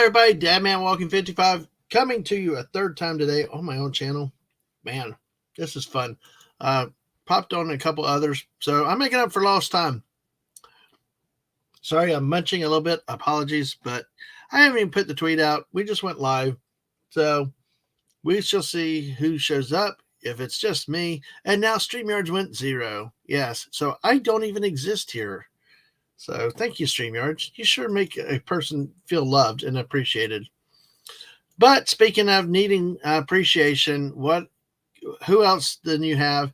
everybody, Dadman Walking 55 coming to you a third time today on my own channel. Man, this is fun. Popped on a couple others, so I'm making up for lost time. Sorry, I'm munching a little bit. Apologies, but I haven't even put the tweet out. We just went live, so we shall see who shows up. If it's just me, and now StreamYards went 0. Yes, so I don't even exist here. So thank you, StreamYards. You sure make a person feel loved and appreciated. But speaking of needing appreciation, who else than you have?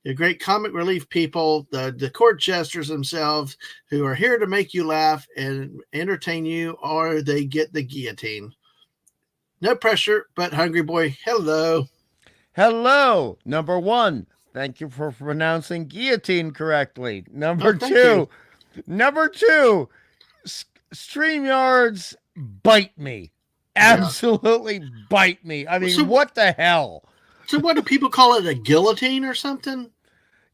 The great comic relief people, the court jesters themselves, who are here to make you laugh and entertain you, or they get the guillotine. No pressure, but Hungry Boy, hello. Hello. Number one, thank you for pronouncing guillotine correctly. Number two, StreamYards bite me. Absolutely bite me. I mean, what the hell? So what do people call it, a guillotine or something?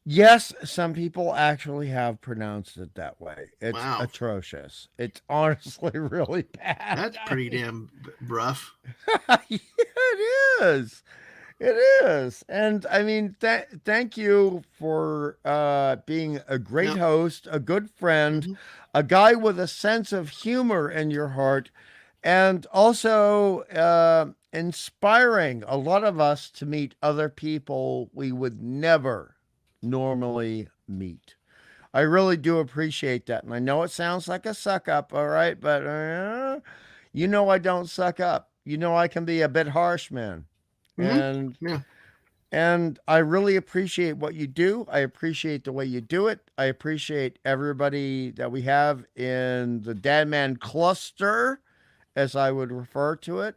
Yes, some people actually have pronounced it that way. It's atrocious. It's honestly really bad. That's pretty damn rough. Yeah, it is. It is. And I mean, thank you for being a great host, a good friend, a guy with a sense of humor in your heart, and also inspiring a lot of us to meet other people we would never normally meet. I really do appreciate that. And I know it sounds like a suck up, all right? But you know I don't suck up. You know I can be a bit harsh, man. And I really appreciate what you do. I appreciate the way you do it. I appreciate everybody that we have in the Dadman cluster, as I would refer to it.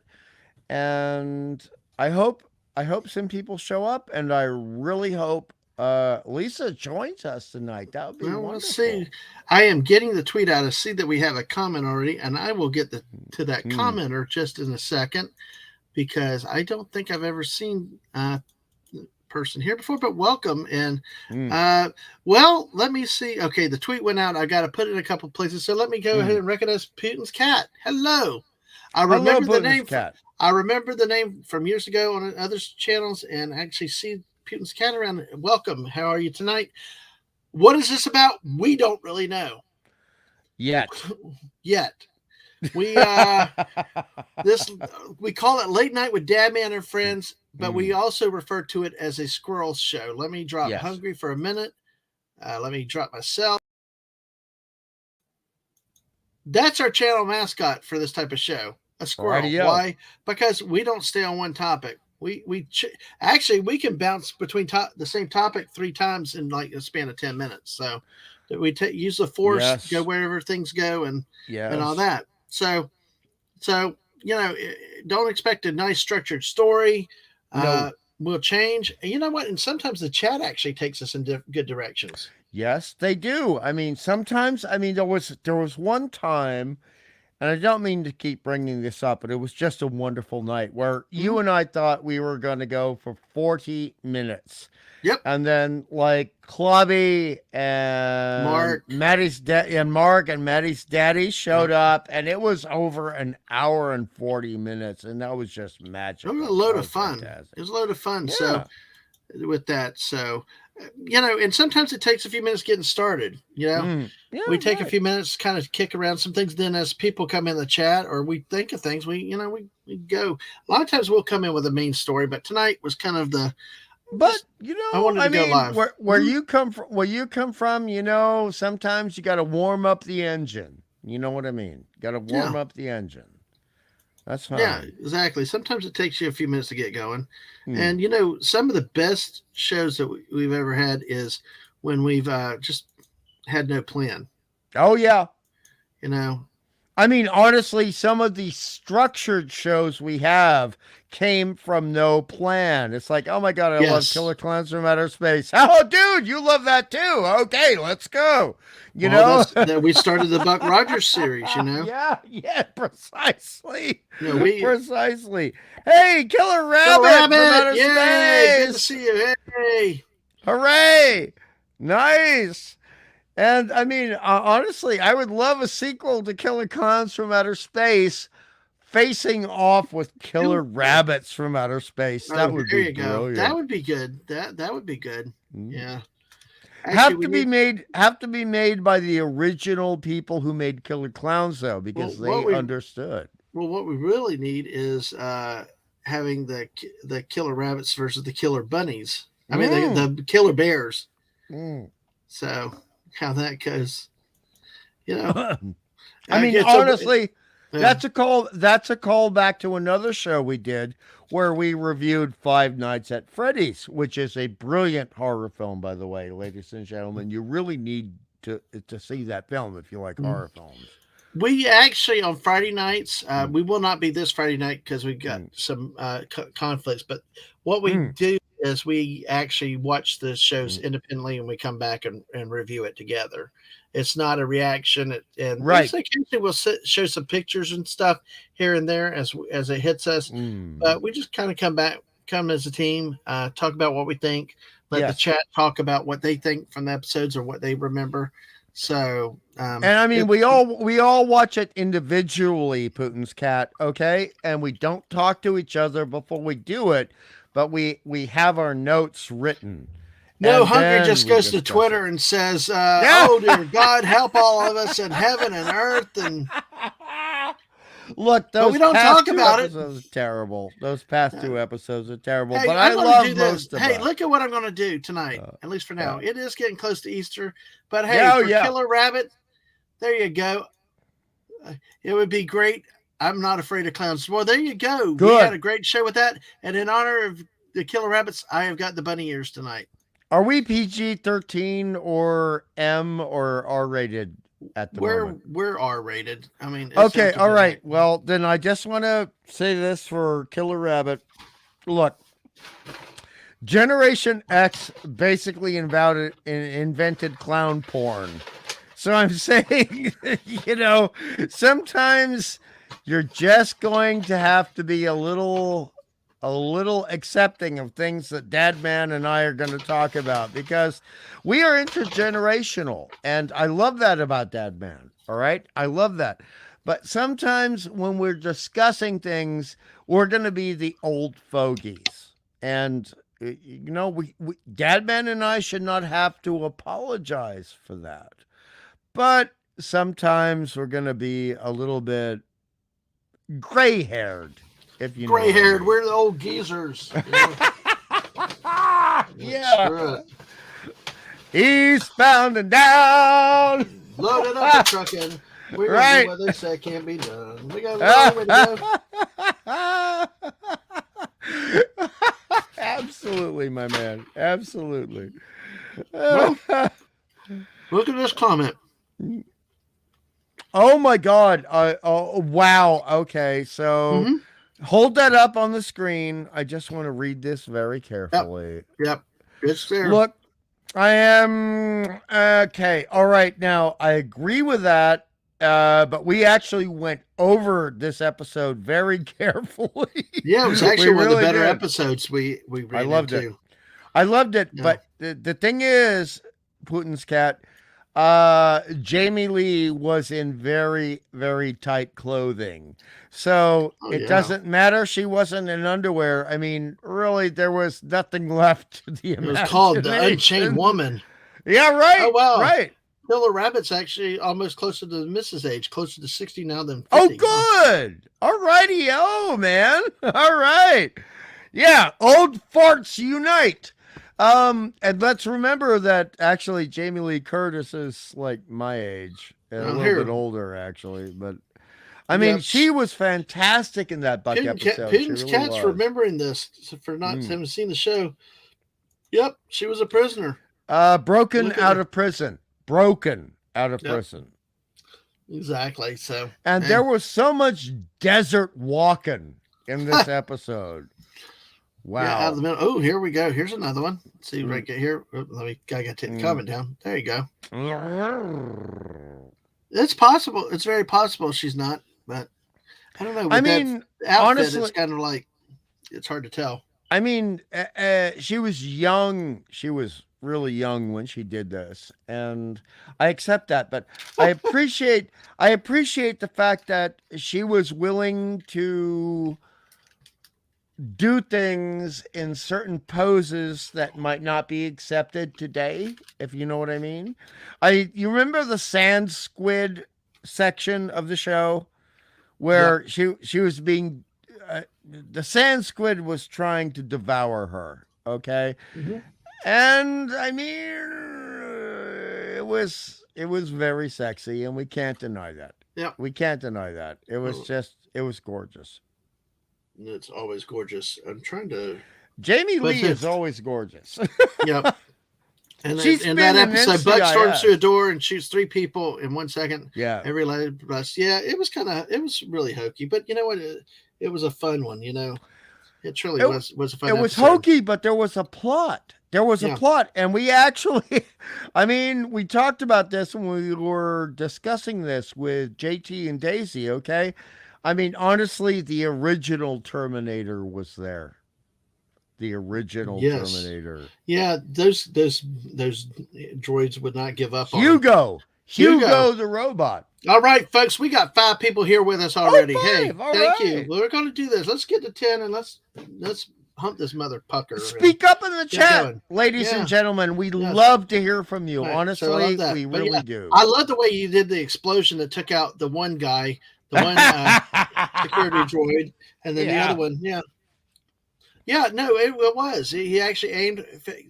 And I hope some people show up, and I really hope Lisa joins us tonight. That would be wonderful. We'll see. I am getting the tweet out. I see that we have a comment already, and I will get to that commenter just in a second, because I don't think I've ever seen a person here before, but welcome. And well, let me see. Okay, the tweet went out. I got to put it in a couple places, so let me go ahead and recognize Putin's cat. Hello. I remember the name. I remember the name from years ago on other channels, and actually see Putin's cat around. Welcome. How are you tonight? What is this about? We don't really know yet. We we call it Late Night with Dadman and Friends, but we also refer to it as a squirrel show. Let me drop Hungry for a minute. Let me drop myself. That's our channel mascot for this type of show. A squirrel. Radio. Why? Because we don't stay on one topic. Actually we can bounce between the same topic 3 times in like a span of 10 minutes. So we use the force, go wherever things go, and all that. So you know, don't expect a nice structured story. We'll change. And you know what? And sometimes the chat actually takes us in good directions. Yes, they do. I mean, sometimes. I mean, there was one time. And I don't mean to keep bringing this up, but it was just a wonderful night where you and I thought we were going to go for 40 minutes. Yep. And then like Clubby and Mark and Maddie's daddy showed up, and it was over an hour and 40 minutes. And that was just magical. It was a load of fun. Fantastic. It was a load of fun. Yeah. So with that, you know, and sometimes it takes a few minutes getting started, you know. We take a few minutes, kind of kick around some things. Then as people come in the chat or we think of things, we go. A lot of times we'll come in with a main story, but tonight was kind of but you know, I mean, go live. Where you come from, you know, sometimes you got to warm up the engine. You know what I mean? Got to warm up the engine. That's fine. Yeah, exactly. Sometimes it takes you a few minutes to get going. And, you know, some of the best shows that we've ever had is when we've just had no plan. Oh, yeah. You know, I mean, honestly, some of the structured shows we have came from no plan. It's like, oh my God, I love Killer Clowns from Outer Space. Oh, dude, you love that too. Okay, let's go. You know, we started the Buck Rogers series, you know? Yeah, precisely. No, precisely. Hey, Killer Rabbit from Outer Space. Good to see you. Hey. Hooray. Nice. And I mean, honestly, I would love a sequel to Killer Clowns from Outer Space facing off with killer rabbits from outer space. That would there be you go. brilliant. That would be good. That would be good. Yeah. Actually, Have to be made by the original people who made Killer Clowns, though, because they understood. Well, what we really need is having the killer rabbits versus the killer bunnies. I mean, the killer bears. So how that goes, I mean, honestly, that's a call back to another show we did where we reviewed Five Nights at Freddy's, which is a brilliant horror film, by the way, ladies and gentlemen. You really need to see that film if you like horror films. We actually, on Friday nights, we will not be this Friday night because we've got some conflicts. But what we do is we actually watch the shows independently and we come back and review it together. It's not a reaction. Occasionally we'll show some pictures and stuff here and there as it hits us. But we just kind of come as a team, talk about what we think, let the chat talk about what they think from the episodes or what they remember. So, and I mean, we all watch it individually, Putin's cat, okay? And we don't talk to each other before we do it, but we have our notes written. No, Hungry just goes to Twitter and says, "Oh dear God, help all of us in heaven and earth." And look, but we don't talk about it. Are terrible. Those past two episodes are terrible. Hey, but I love most of them. Hey, look at what I'm going to do tonight. At least for now, it is getting close to Easter. But hey, Killer Rabbit, there you go. It would be great. I'm not afraid of clowns. Well, there you go. Good. We had a great show with that. And in honor of the Killer Rabbits, I have got the bunny ears tonight. Are we PG-13 or M or R-rated at the moment? We're R-rated. I mean, okay, all right. Well, then I just want to say this for Killer Rabbit. Look, Generation X basically invented clown porn. So I'm saying, sometimes you're just going to have to be a little accepting of things that Dadman and I are going to talk about because we are intergenerational. And I love that about Dadman. All right. I love that. But sometimes when we're discussing things, we're going to be the old fogies. And, Dadman and I should not have to apologize for that. But sometimes we're going to be a little bit gray-haired. If you gray-haired, we're the old geezers. Yeah. Eastbound and down. Loaded up the truck in. We're going to do what they say can't be done. We got a long way to go. Absolutely, my man. Absolutely. Well, look at this comment. Oh, my God. Wow. Okay, so... Hold that up on the screen. I just want to read this very carefully. Yep. It's there. Look, I am... Okay. All right. Now, I agree with that, but we actually went over this episode very carefully. Yeah, it was actually one of the better episodes we ran I loved into. it. I loved it, but the thing is, Putin's cat, Jamie Lee was in very, very tight clothing. So it doesn't matter. She wasn't in underwear. I mean, really, there was nothing left to the imagination. It was called The Unchained Woman. Yeah, right. Oh, wow. Right. Killer Rabbit's actually almost closer to Mrs. age, closer to 60 now than 50. Oh, good. All righty. Oh, man. All right. Yeah. Old farts unite. And let's remember that actually Jamie Lee Curtis is like my age, and a little bit older actually, but I mean, she was fantastic in that Buck episode. Putin's cat's remembering this for not having seen the show. Yep, she was a prisoner. Broken out of prison. Exactly. So, and there was so much desert walking in this episode. Wow. Yeah, out of the middle. Oh, here we go. Here's another one. Let's see right here. I got to take the comment down. There you go. It's possible. It's very possible she's not, but I don't know. I mean, outfit, honestly, it's kind of like it's hard to tell. I mean, she was young. She was really young when she did this, and I accept that. But I appreciate the fact that she was willing to do things in certain poses that might not be accepted today, if you know what I mean. You remember the sand squid section of the show Yep. where she was being the sand squid was trying to devour her, okay? Mm-hmm. And I mean it was very sexy, and we can't deny that. Yep. We can't deny that. Oh, It was gorgeous. it's always gorgeous. I'm trying to, Jamie but Lee is always gorgeous. yep. And then She's in been that in episode, Buck storms through a NCIS. door and shoots 3 people in 1 second. Yeah. Every light bus. Yeah, it was really hokey, but you know what? It was a fun one. It truly It, was a fun it was episode. hokey, but there was a plot. There was a Yeah. plot, and we actually, I mean, we talked about this when we were discussing this with JT and Daisy, okay? I mean, honestly, the original Terminator was there. The original Yes. Terminator. Yeah. Those droids would not give up on him. Hugo. Hugo. The robot. All right, folks, we got 5 people here with us already. Hey, five. All thank right. you. Well, we're going to do this. Let's get to 10 and let's hump this mother pucker. Speak up in the Get chat, going. ladies Yeah. and gentlemen. We Yes. love to hear from you. Right, so I Honestly, love that. we But really yeah, do. I love the way you did the explosion that took out the one guy, the one security droid, and then the Yeah. other one. Yeah, yeah. No, it was. He actually aimed.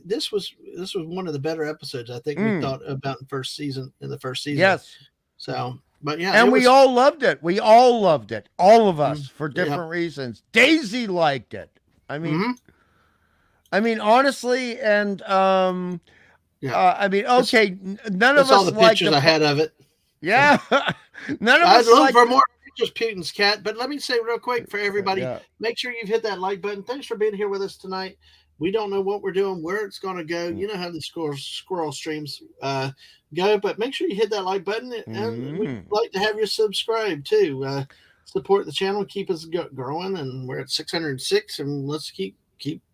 This was one of the better episodes I think we thought about in the first season. Yes. So, but yeah, And we all loved it. We all loved it. All of us for yeah. different reasons. Daisy liked it. I mean, Mhm. honestly, and Yeah. I mean, okay, none of That's all us the liked pictures I had of it. Yeah, none of I'd us love liked. for more pictures, Putin's cat. But let me say real quick for everybody, Yeah. make sure you've hit that like button. Thanks for being here with us tonight. We don't know what we're doing, where it's going to go. You know how the squirrel streams go, but make sure you hit that like button. And we'd like to have you subscribe too. Support the channel, keep us growing, and we're at 606, and let's keep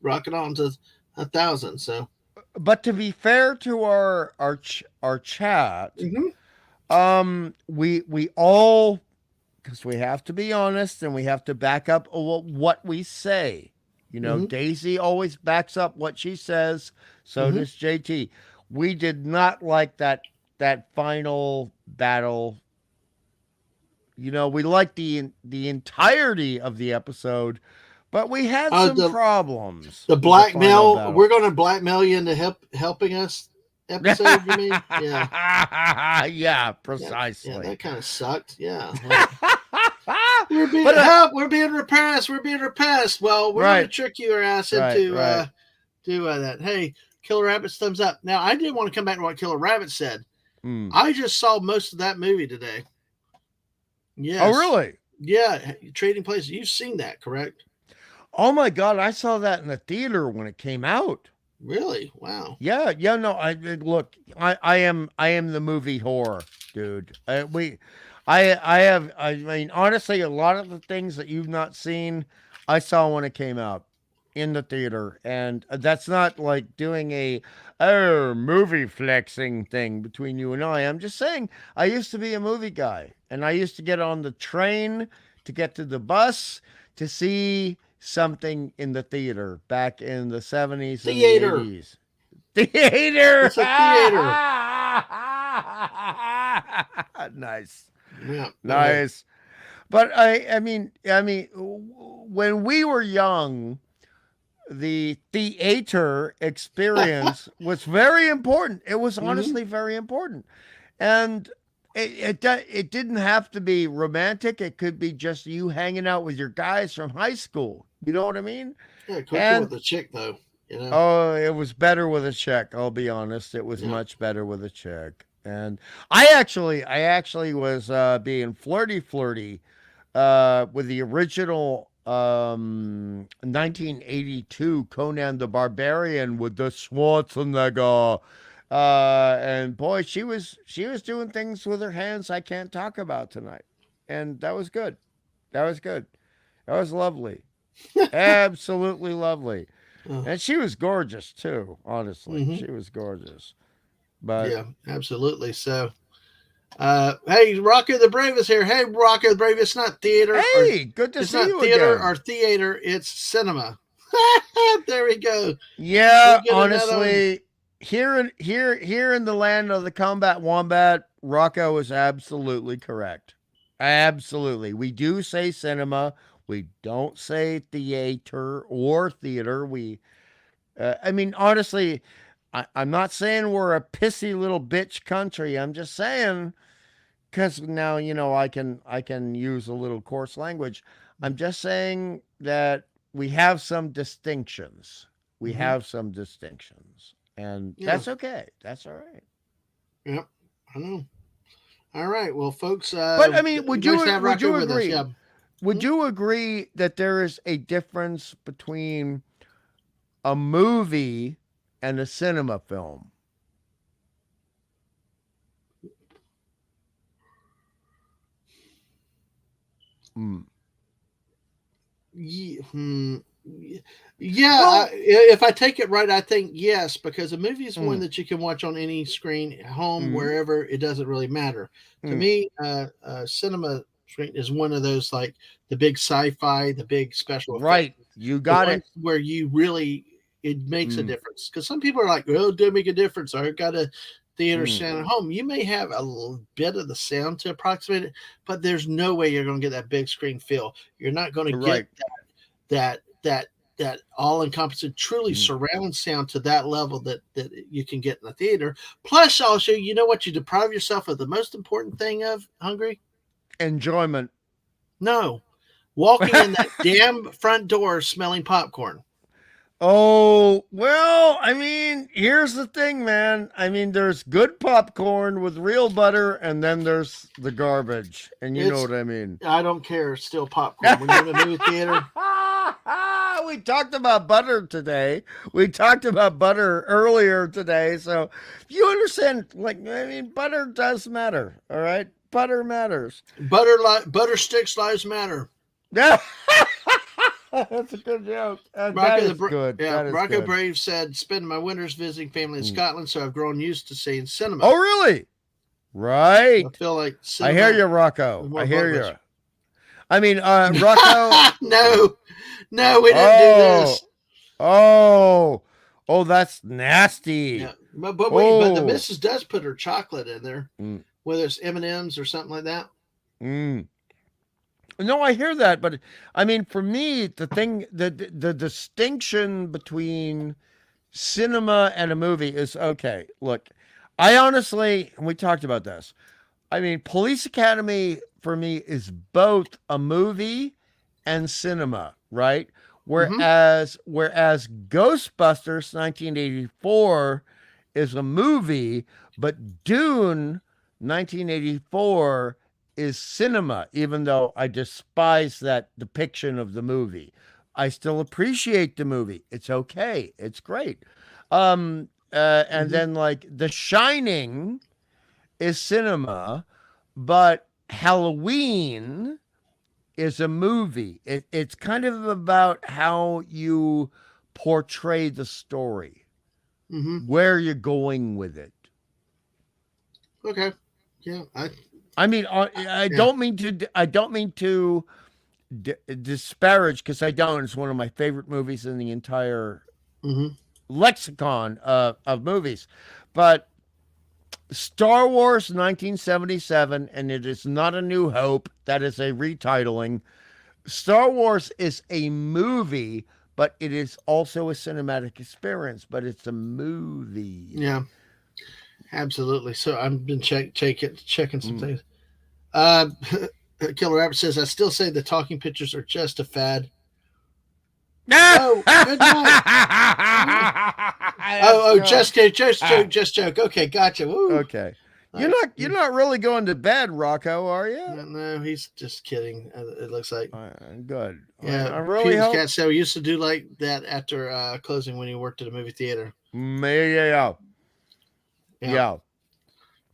rocking on to 1,000. So, But to be fair to our chat, we all, because we have to be honest and we have to back up what we say. You know, Daisy always backs up what she says. So does JT. We did not like that final battle. You know, we liked the entirety of the episode, but we had some problems. The with blackmail. final We're going to blackmail you into helping us. Episode, you mean? Yeah. Yeah, precisely. Yeah, that kind of sucked. Yeah. We're being helped. We're being repressed. We're being repressed. Well, we're going to trick your ass into do that. Hey, Killer Rabbit's thumbs up. Now, I did want to come back to what Killer Rabbit said. I just saw most of that movie today. Yes. Oh, really? Yeah. Trading Places. You've seen that, correct? Oh my God, I saw that in the theater when it came out. Really? Wow. Yeah. No. I am the movie whore, dude. I mean, honestly, a lot of the things that you've not seen, I saw when it came out in the theater, and that's not like doing a movie flexing thing between you and I. I'm just saying, I used to be a movie guy, and I used to get on the train to get to the bus to see something in the theater back in the 70s and the 80s. Theater. It's a theater. Nice. Yeah. Nice. But I mean, when we were young, the theater experience was very important. It was honestly very important, and it didn't have to be romantic. It could be just you hanging out with your guys from high school. You know what I mean? Yeah, cooking with a chick though. You know? Oh, it was better with a chick. I'll be honest. It was much better with a chick. And I actually was being flirty with the original 1982 Conan the Barbarian with the Schwarzenegger. And boy, she was doing things with her hands I can't talk about tonight. And that was good. That was good. That was lovely. Absolutely lovely. Oh, And she was gorgeous too, honestly. mm-hmm. She was gorgeous. But Yeah, absolutely. So, hey, Rocco the Brave is here. Hey, Rocco the Brave. hey, good to It's see not you theater again. or theater. It's cinema. There we go. We Yeah, get another one. honestly, here in the land of the combat wombat, Rocco is absolutely correct. Absolutely. We do say cinema. We don't say theater or theater. I mean, honestly, I'm not saying we're a pissy little bitch country. I'm just saying because now I can use a little coarse language. I'm just saying that we have some distinctions. We Mm-hmm. have some distinctions, and Yeah. that's okay. That's all right. Yep. I know. All right. Well, folks, But I mean, nice to have would Rocco you with us. Yeah. agree? Would Hmm? you agree that there is a difference between a movie and a cinema film? Mm. Hmm. Yeah, Well, if I take it right, I think yes, because a movie is one mm, that you can watch on any screen, at home, mm, wherever. It doesn't really matter. To mm. me, cinema screen is one of those like the big sci-fi, the big special effects, Right, you the got ones it. where you really it makes a Mm, difference. Because some people are like, "Oh, it didn't make a difference. I got a theater mm. sound at home." You may have a little bit of the sound to approximate it, but there's no way you're going to get that big screen feel. You're not going to get Right. that all encompassing truly Mm. surround sound to that level that you can get in the theater. Plus, also, you know what you deprive yourself of the most important thing of, Hungry? Enjoyment. No, walking in that damn front door smelling popcorn. Oh, well, I mean, here's the thing, man. I mean, there's good popcorn with real butter, and then there's the garbage. And you know It's what I mean. I don't care, still popcorn. When you're in a movie theater, We talked about butter today. We talked about butter earlier today. So you understand, like, I mean, butter does matter. All right. Butter matters. butter sticks lives matter. Yeah. That's a good joke. That is good. Yeah, That is Rocco good. Brave said, "Spend my winters visiting family in Mm. Scotland, so I've grown used to saying Oh, cinema. really? I Right. feel like I hear cinema you, is Rocco. more I hear appropriate." you. I mean, Rocco. No, no, we didn't do Oh, this. oh, oh, that's nasty. Yeah, but the Oh, missus does put her chocolate in there, mm, whether it's M&Ms or something like that. mm. No, I hear that, but I mean, for me, the distinction between cinema and a movie is okay. Look, I honestly, and we talked about this. I mean, Police Academy for me is both a movie and cinema, right? Hmm. Whereas Ghostbusters 1984 is a movie, but Dune 1984 is cinema, even though I despise that depiction of the movie. I still appreciate the movie. It's okay. It's great. And Hmm. then like The Shining is cinema, but Halloween is a movie. It's kind of about how you portray the story, Hmm. where you're going with it. Okay. Yeah. I mean, I Yeah. don't mean to. I don't mean to disparage because I don't. It's one of my favorite movies in the entire Hmm. lexicon of movies. But Star Wars 1977, and it is not A New Hope. That is a retitling. Star Wars is a movie, but it is also a cinematic experience, but it's a movie. Yeah. Absolutely. So I've been checking some Mm. things. Killer Rabbit says, "I still say the talking pictures are just a fad." Oh, good night. Oh, That's good. just joke, Ah, just joke. Okay, gotcha. Woo. okay. Like, You're not really going to bed, Rocco, are you? no, no, he's just kidding. It looks like. Good. Yeah, I really Peter's hope. cat said we used to do like that after closing when he worked at a movie theater. Yeah. Yeah. Yeah.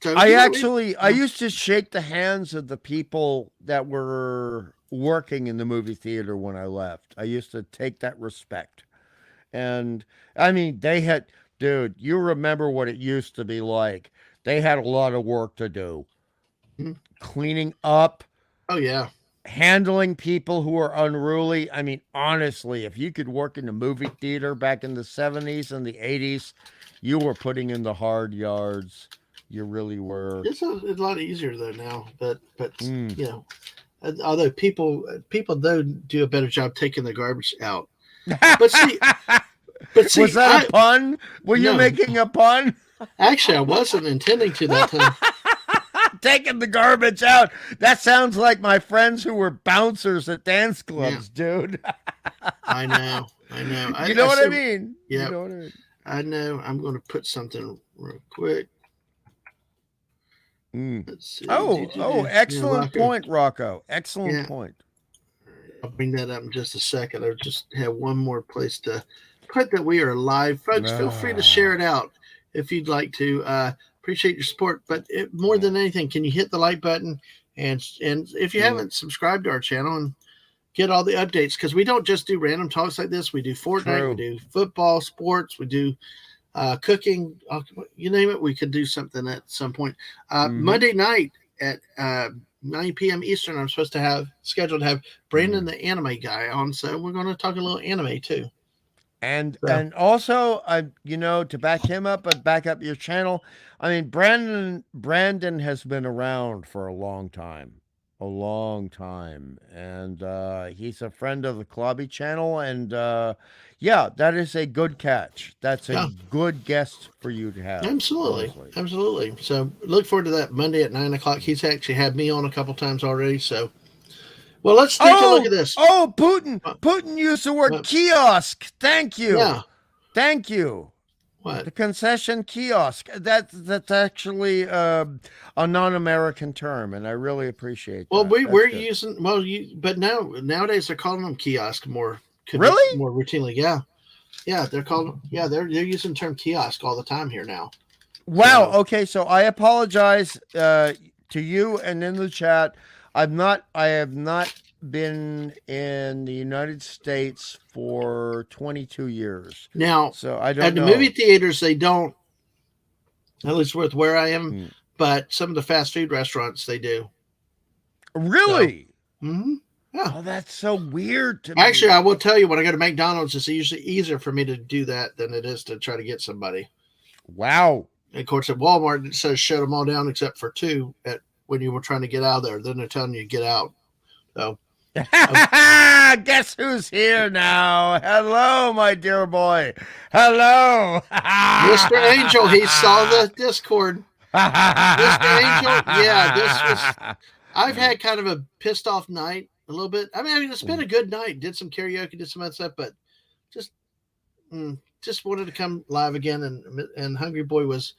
So you know, we, I used to shake the hands of the people that were working in the movie theater when I left. I used to take that respect. And I mean, dude, you remember what it used to be like. They had a lot of work to do. Mhm. Cleaning up, Oh yeah. handling people who are unruly. I mean, honestly, if you could work in the movie theater back in the 70s and the 80s, you were putting in the hard yards. You really were. It's a lot easier though now, but Mm. you know, although people though do a better job taking the garbage out. But see, but Was see, that a I pun? Were you no, making a pun? actually I wasn't intending to that time. Taking the garbage out. That sounds like my friends who were bouncers at dance Yeah, clubs, dude. I know, I know. You know I what I see. mean? You Yeah, know what I mean? I know. I'm going to put something real quick. Mm. Let's see. Oh, Yeah, excellent Rocco. point, Rocco. Excellent Yeah, point. I'll bring that up in just a second. I just have one more place to put that we are live. Folks, feel free to share Ah, it out if you'd like to. Appreciate your support. But more than anything, can you hit the like button? And if you mm, haven't subscribed to our channel and get all the updates, because we don't just do random talks like this. We do Fortnite, we true. do football, sports, we do cooking, you name it. We could do something at some point. Mm-hmm. Monday night at 9 p.m. Eastern, I'm supposed to have scheduled to have Brandon, Mm. the anime guy, on. So we're going to talk a little anime too. And So and also, to back him up and back up your channel. I mean, Brandon has been around for a long time, and he's a friend of the Klobby channel. And yeah, that is a good catch. That's a yeah, good guest for you to have, absolutely, honestly. absolutely. So look forward to that Monday at 9 o'clock. He's actually had me on a couple times already. So well, let's take a look at Oh, this. oh, Putin! Uh, Putin used the word uh, kiosk. Thank you, yeah, thank you. what? The concession kiosk. That's actually a non-American term, and I really appreciate Well, that. That's we're good. using but nowadays they're calling them kiosk more Really? more routinely. Yeah, yeah, they're using the term kiosk all the time here now. Wow. So Okay, so I apologize to you and in the chat. I have not been in the United States for 22 years, now so I at don't the movie know. theaters they don't, at least with where I am, Hmm. but some of the fast food restaurants they do. So Really? yeah. Oh, that's so weird to Actually, I me. will tell you when I go to McDonald's, it's usually easier for me to do that than it is to try to get somebody. Wow. And of course, at Walmart, it says shut them all down except for two at when you were trying to get out of there. Then they're telling you to get out. So, um, Guess who's here now? Hello, my dear boy. Hello. Mr. Angel, he saw the Discord. Mr. Angel, yeah, this was. I've had kind of a pissed off night a little bit. I mean, it's been a good night. Did some karaoke, did some other stuff, but just just wanted to come live again. And Hungry Boy was.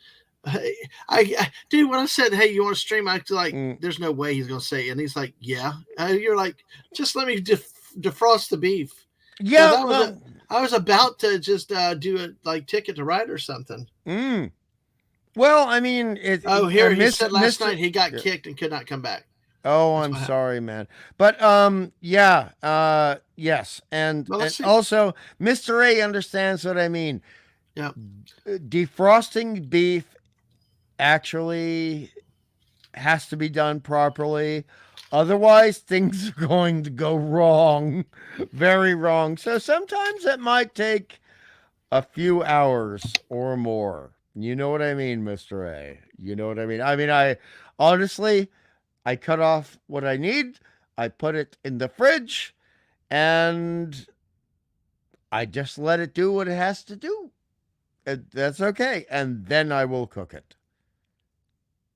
Dude, when I said, "Hey, you want to stream?" I was like, Mm. "There's no way he's gonna say it." And he's like, "Yeah." You're like, "Just let me defrost the beef," because Yeah, well, I was about to just do it like Ticket to Ride or something. mm. Well, I mean, Oh, here he said last Mr. night he got Yeah. kicked and could not come back. Oh, That's I'm what happened. sorry, man. But yeah, yes, Well, and let's see. also Mr. A understands what I mean. Yeah. Defrosting beef actually has to be done properly. Otherwise, things are going to go wrong, very wrong. So sometimes it might take a few hours or more. You know what I mean, Mr. A? You know what I mean? I mean, I honestly, I cut off what I need, I put it in the fridge, and I just let it do what it has to do. That's okay. And then I will cook it.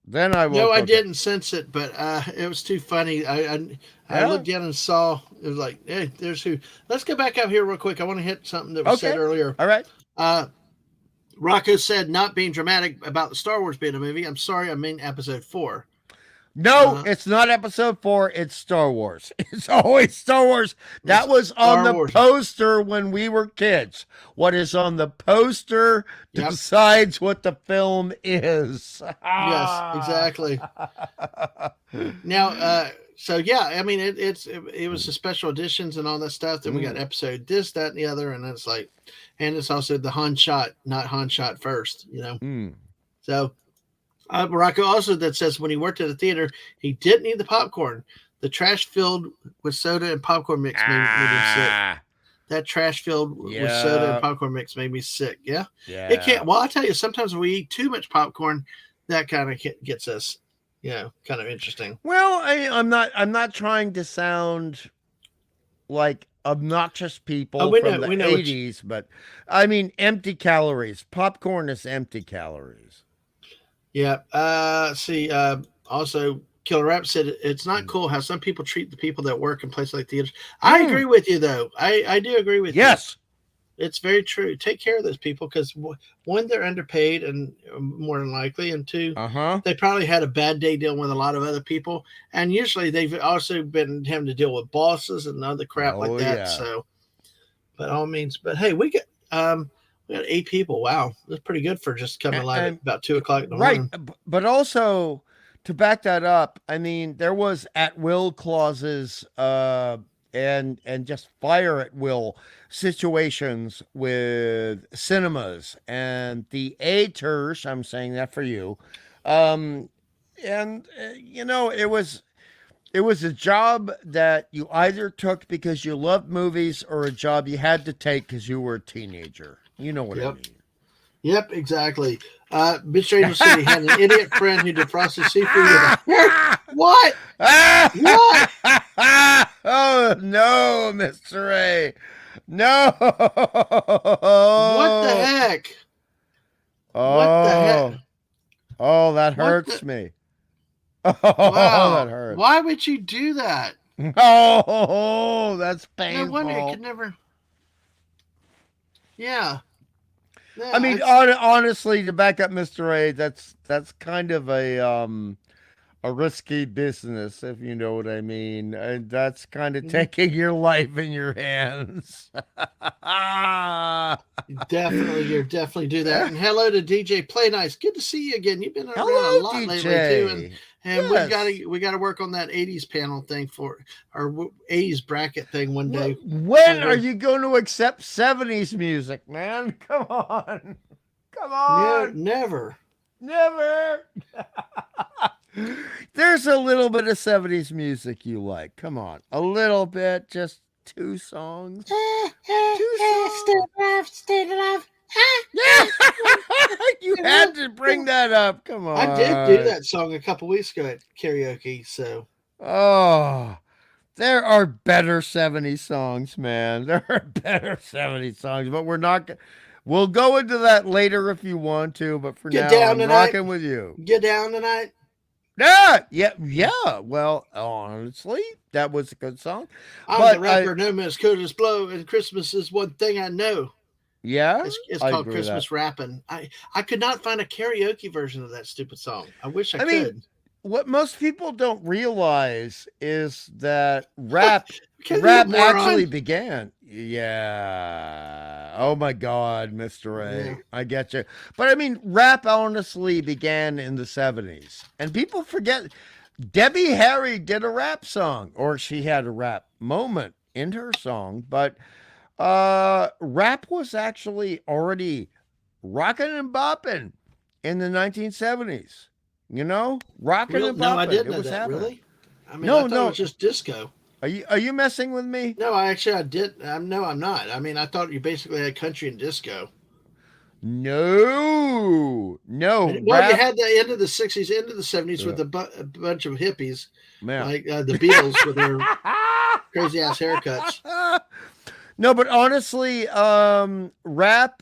Then I will No, I cook it. didn't sense it, but it was too funny. I Yeah. looked down and saw it was like, hey, there's who. Let's go back up here real quick. I want to hit something that was said Okay. earlier. All right. Uh, Rocco said, not being dramatic about the Star Wars being a movie. I'm sorry, I mean episode 4. No, Uh, it's not episode 4. It's Star Wars. It's always Star Wars. That it's was on Star the Wars. poster when we were kids. What is on the poster Yep. decides what the film is. Yes, exactly. Now, So yeah, I mean it was the special editions and all that stuff. Then we got episode this, that, and the other, and it's like, and it's also the Han shot, not Han shot first, you know. So Rocco also that says when he worked at the theater, he didn't eat the popcorn. The trash filled with soda and popcorn mix made him sick. That trash filled with soda and popcorn mix made me sick. Yeah, it can't. Well, I tell you, sometimes when we eat too much popcorn, that kind of gets us. Kind of interesting. Well, I'm not trying to sound like obnoxious people from the 80s, but I mean empty calories. Popcorn is empty calories. Yeah. Also, Killer Rap said it's not cool how some people treat the people that work in places like theaters. I agree with you, though. I do agree with you. Yes. It's very true. Take care of those people because one, they're underpaid and more than likely, and two, they probably had a bad day dealing with a lot of other people, and usually they've also been having to deal with bosses and other crap like that. Yeah. So, by all means, but hey, we got 8 people. Wow, that's pretty good for just coming live at about 2:00 in the morning. Right, but also to back that up, I mean, there was at will clauses. And just fire at will situations with cinemas and theaters. I'm saying that for you. It was a job that you either took because you loved movies or a job you had to take because you were a teenager. You know what I mean. Yep, exactly. Mr. Angel City had an idiot friend who defrosted seafood with a what? What? Oh no, Mr. Ray. No. What the heck? What the heck? Oh, that hurts me. Oh, wow. That hurts. Why would you do that? Oh, that's painful. No wonder it could never. Yeah. I mean, honestly, to back up Mr. A, that's kind of a risky business, if you know what I mean. And that's kind of taking your life in your hands. You're definitely do that. And hello to DJ Play Nice. Good to see you again. You've been around a lot DJ. lately too, and yes. we gotta work on that 80s panel thing for our 80s bracket thing one day. When are you going to accept 70s music, man? Come on. Yeah, never. There's a little bit of 70s music you like. Come on. A little bit, just 2 songs. 2 songs. Stay alive. You had to bring that up. Come on. I did do that song a couple weeks ago at karaoke, so. Oh, there are better 70s songs, man. There are better 70s songs, but we'll go into that later if you want to, but for now, I'm rocking with you. Get down tonight. Yeah. Well, honestly, that was a good song. I'm the rapper known as Curtis Blow, and Christmas is one thing I know. Yeah, it's called Christmas rapping. I could not find a karaoke version of that stupid song. I wish I could. Mean, what most people don't realize is that rap actually began. Yeah. Oh my God, Mr. Ray. Yeah. I get you. But I mean, rap honestly began in the 70s. And people forget Debbie Harry did a rap song, or she had a rap moment in her song, but rap was actually already rocking and bopping in the 1970s. You know, rocking and bopping. No, I didn't know that. Happening. Really? I mean, I thought it was just disco. Are you messing with me? No, I did. No, I'm not. I mean, I thought you basically had country and disco. No. Well, you had the end of the 60s, end of the 70s with a bunch of hippies, like the Beatles with their crazy ass haircuts. No, but honestly, rap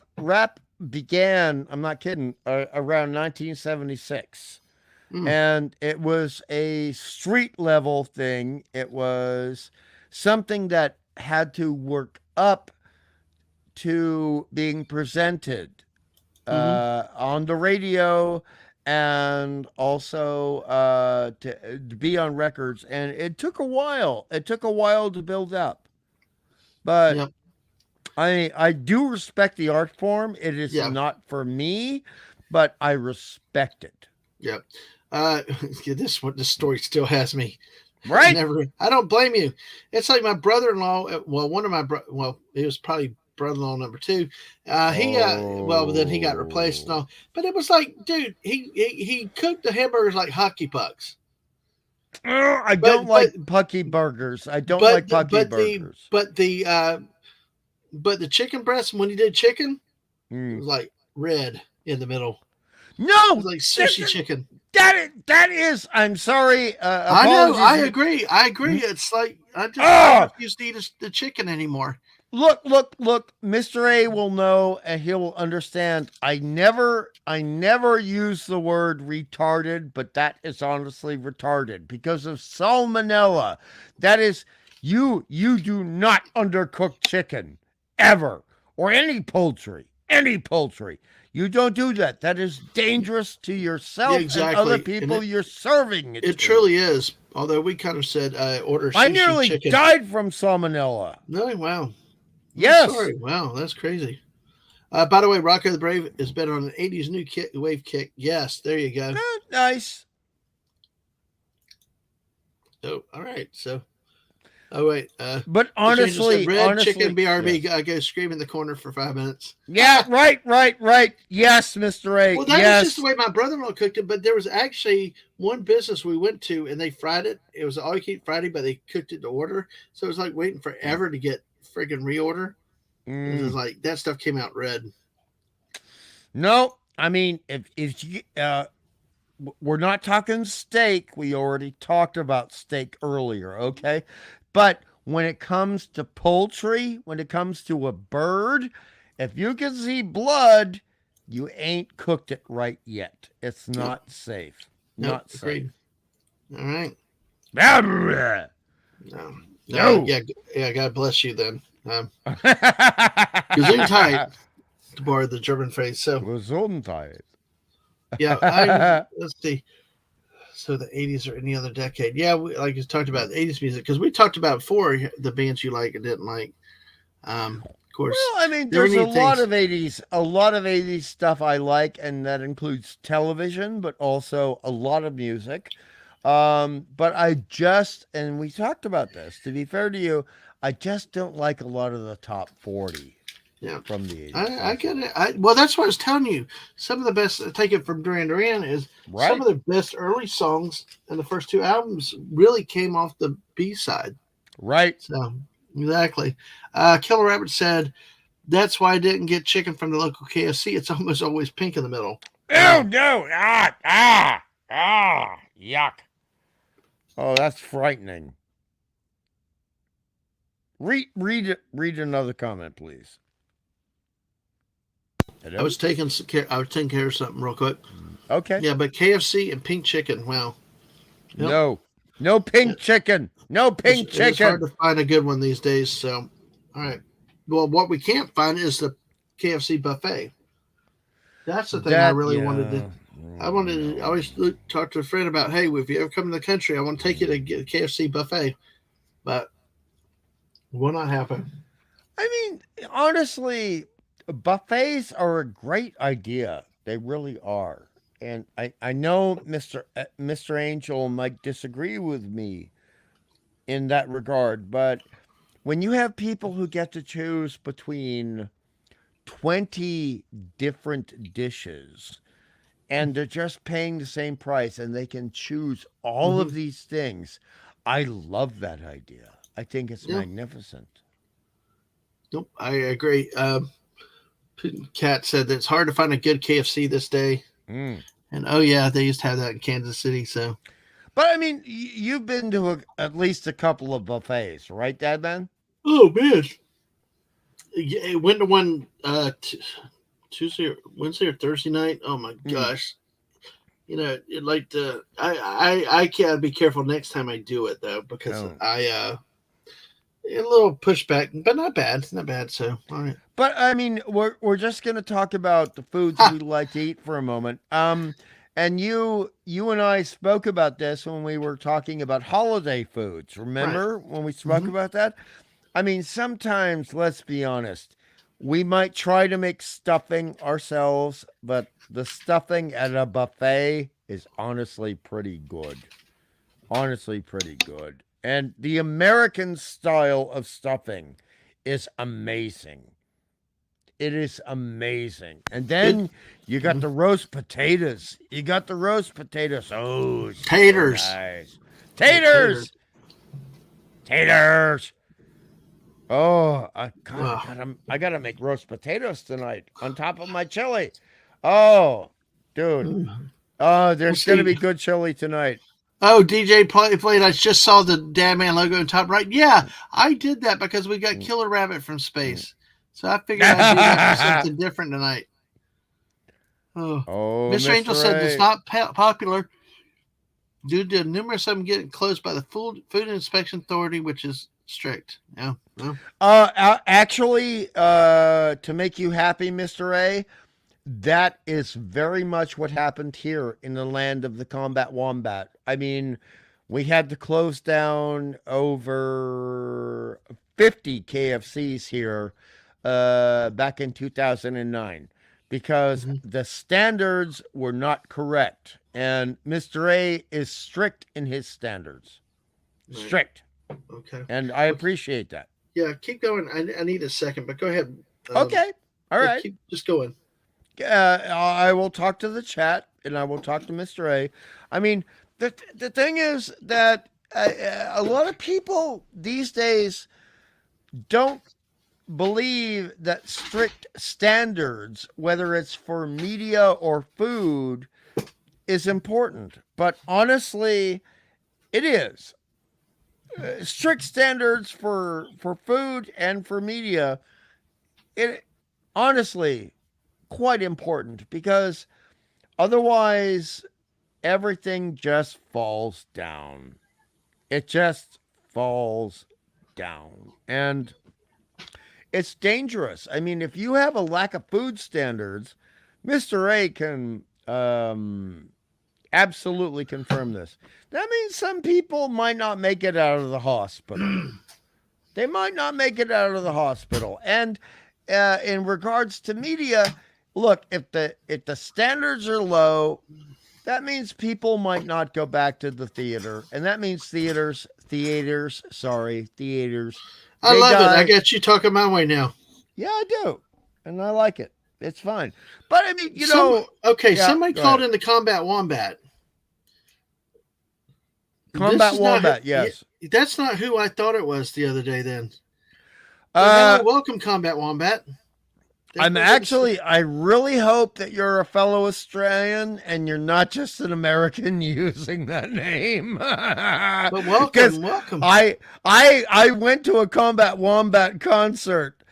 began, I'm not kidding, around 1976. And it was a street level thing. It was something that had to work up to being presented on the radio and also to be on records. And it took a while. It took a while to build up. But I do respect the art form. It is not for me, but I respect it. Yep. This story still has me Right? I don't blame you. It's like my brother-in-law. Well, one of my it was probably brother-in-law number two. Well, then he got replaced and Oh. all. But it was like, dude, he cooked the hamburgers like hockey pucks. I But don't but like Pucky burgers. I don't but like the, Pucky burgers. but the chicken breast when he did chicken, it Mm. was like red in the middle. It was No, like sushi chicken. that is. I'm sorry. I know. I Apologies. agree. I agree. It's like I Oh, refuse to eat the chicken anymore. look. Mr. A will know and he will understand. I never use the word retarded, but that is honestly retarded because of salmonella. That is, you do not undercook chicken ever or any poultry. Any poultry. You don't do that. That is dangerous to Yeah, yourself and other exactly. And people you're serving it it to. truly is. Although we kind of said order I sushi nearly chicken. died from salmonella. No, wow. I'm Yes. sorry. Wow, that's crazy. By the way, Rocco the Brave has been on an 80s new wave kick. Yes, there you go. Nice. Oh, all right. So, oh, wait. But Angel said, red chicken BRB. yes. I go scream in the corner for 5 minutes. Yeah, right. Yes, Mr. A. Well, that was yes. just the way my brother-in-law cooked it. But there was actually one business we went to, and they fried it. It was all you can eat Friday, but they cooked it to order. So it was like waiting forever to get friggin' reorder. It was like that stuff came out red. No, I mean, if you, we're not talking steak. We already talked about steak earlier, okay? But when it comes to poultry, when it comes to a bird, if you can see blood, you ain't cooked it right yet. It's not safe. Not agreed. safe. All right. No. Yeah. God bless you then. Gesundheit, to borrow the German phrase. So Gesundheit. yeah, let's see. So the 80s or any other decade. Yeah, like you talked about the 80s music because we talked about before the bands you like and didn't like. Of course. Well, I mean, there's a lot of 80s stuff I like, and that includes television, but also a lot of music. But and we talked about this, to be fair to you, I just don't like a lot of the top 40 from the 80s. I get it. Well, that's what I was telling you. Some of the best, take it from Duran Duran, is some of the best early songs in the first two albums really came off the B side. Right. So, exactly. Killer Rabbit said, that's why I didn't get chicken from the local KFC. It's almost always pink in the middle. Oh, no. Yuck. Oh, that's frightening. Read another comment, please. Hello? I was taking care of something real quick. Okay. Yeah, but KFC and pink chicken. Wow. Nope. No pink chicken. No pink chicken. It's hard to find a good one these days. So, all right. Well, what we can't find is the KFC buffet. That's the thing I really wanted to. I always talk to a friend about, hey, if you ever come to the country, I want to take you to get a KFC buffet. But it will not happen. I mean, honestly, buffets are a great idea. They really are. And I know Mr. Angel might disagree with me in that regard, but when you have people who get to choose between 20 different dishes and they're just paying the same price and they can choose all of these things, I love that idea. I think it's magnificent. Nope, I agree. Kat said that it's hard to find a good KFC this day. And oh yeah, they used to have that in Kansas City. So, but I mean, you've been to at least a couple of buffets, right, Dadman? Oh man, it went to one Tuesday, Wednesday, or Thursday night. Oh my gosh, it like the I can't be careful next time I do it though because a little pushback, but not bad, So all right. But I mean, we're just gonna talk about the foods we like to eat for a moment. And you and I spoke about this when we were talking about holiday foods. Remember when we spoke about that? I mean, sometimes, let's be honest, we might try to make stuffing ourselves, but the stuffing at a buffet is honestly pretty good. honestly pretty good. And the American style of stuffing is amazing. It is amazing. And Good. then you got the roast potatoes. You got the roast potatoes. Oh, so Taters. nice. Yeah, Taters. Taters. Oh, Ugh. I gotta make roast potatoes tonight on top of my chili. Oh, dude. Oh, We'll there's gonna see. be good chili tonight. Oh, DJ played. I just saw the Dadman logo in top right. Yeah, I did that because we got Killer Rabbit from space. So I figured I'd do that for something different tonight. Oh, Oh, Mr. Angel Mr. said A. it's not popular due to numerous of them getting closed by the Food Inspection Authority, which is strict. Yeah. Well, Actually, to make you happy, Mr. A, that is very much what happened here in the land of the combat wombat. I mean, we had to close down over 50 KFCs here back in 2009 because the standards were not correct. And Mr. A is strict in his standards. right. Strict. Okay. And I appreciate that. Yeah, keep going. I need a second, but go ahead. Okay. All right. Keep just going. I will talk to the chat and I will talk to Mr. A. I mean, the thing is that a lot of people these days don't believe that strict standards, whether it's for media or food, is important. But honestly, it is. Strict standards for food and for media, it honestly quite important because otherwise everything just falls down. It just falls down. And it's dangerous. I mean, if you have a lack of food standards, Mr. A can absolutely confirm this. That means some people might not make it out of the hospital. They might not make it out of the hospital. And in regards to media, look, if the standards are low, that means people might not go back to the theater, and that means theaters. I love die. it. I got you talking my way now. Yeah, I do, and I like it. It's fine. But I mean, know. Okay, yeah, somebody called in the Combat Wombat. Combat Wombat, yes. That's not who I thought it was the other day. Then, welcome, Combat Wombat. I really hope that you're a fellow Australian and you're not just an American using that name. But welcome. I went to a Combat Wombat concert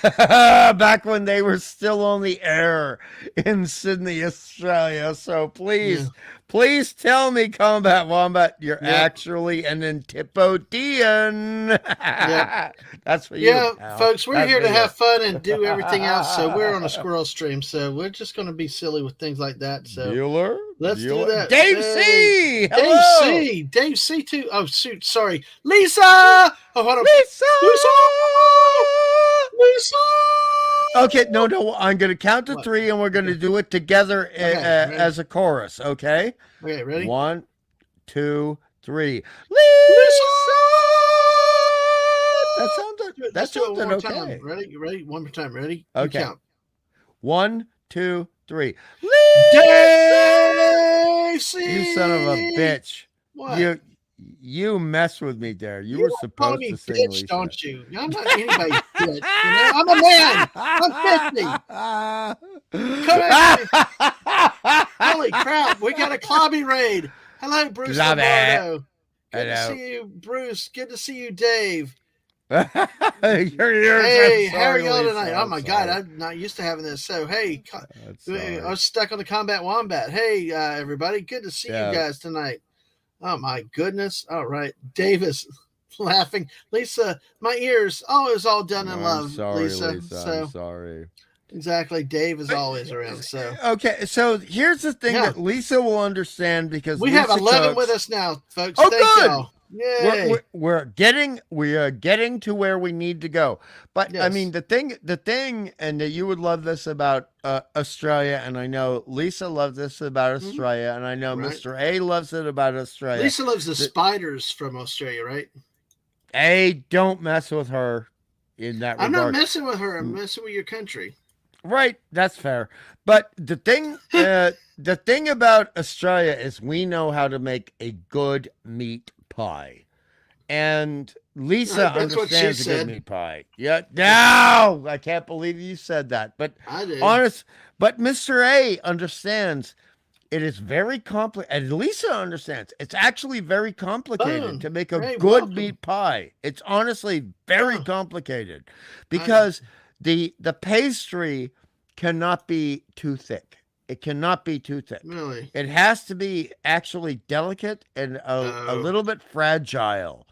back when they were still on the air in Sydney, Australia. So please tell me, Combat Wombat, you're actually an Antipodean. That's what you. Yeah, folks, we're here to have fun and do everything else. So we're on a squirrel stream. So we're just going to be silly with things like that. So let's do that. Dave C. Hello. Dave C. too. Oh, shoot. Sorry. Lisa. Oh, hold on. Lisa. Okay, no, I'm going to count to 3 and we're going to do it together as a chorus, okay? Okay, ready? 1, 2, 3. Lisa! That sounded okay. Time. Ready? One more time. Ready? Okay. You count. 1, 2, 3. Dave C. You son of a bitch. What? You mess with me there. You were supposed to sing, bitch, Lisa. Don't you? I'm not anybody's bitch. You know? I'm a man. I'm 50. Come at me. Holy crap. We got a Clobby raid. Hello, Bruce Lombardo. Good to see you, Bruce. Good to see you, Dave. Hey, how are y'all tonight? Oh my God, I'm not used to having this. So hey, I was stuck on the Combat Wombat. Hey, everybody, good to see you guys tonight. Oh my goodness! All right, Davis laughing. Lisa, my ears. Oh, it was all done in love. Sorry, Lisa. So I'm sorry. Exactly, Dave is always around. So okay, so here's the thing that Lisa will understand because we Lisa have 11 cooks. with us now, folks. Oh, Thank good. y'all. Yay! We are getting to where we need to go. But I mean, Yes. the thing, and that you would love this about Australia, and I know Lisa loves this about Hmm. Australia, and I know Right. Mr. A loves it about Australia. Lisa loves the The spiders from Australia, right? A don't mess with her in that I'm not regard. messing with her. I'm messing with your country. Right, that's fair. But the thing about Australia is we know how to make a good meat pie. And Lisa That's what she understands a good said. meat pie. Yeah. No, I can't believe you said that. But I do. honest, but Mr. A understands it is very complicated. And Lisa understands it's actually very complicated Boom. to make a Hey, good welcome. meat pie. It's honestly very Oh, complicated I, because the pastry cannot be too thick. It cannot be too thick. really. It has to be actually delicate and a Oh. little bit fragile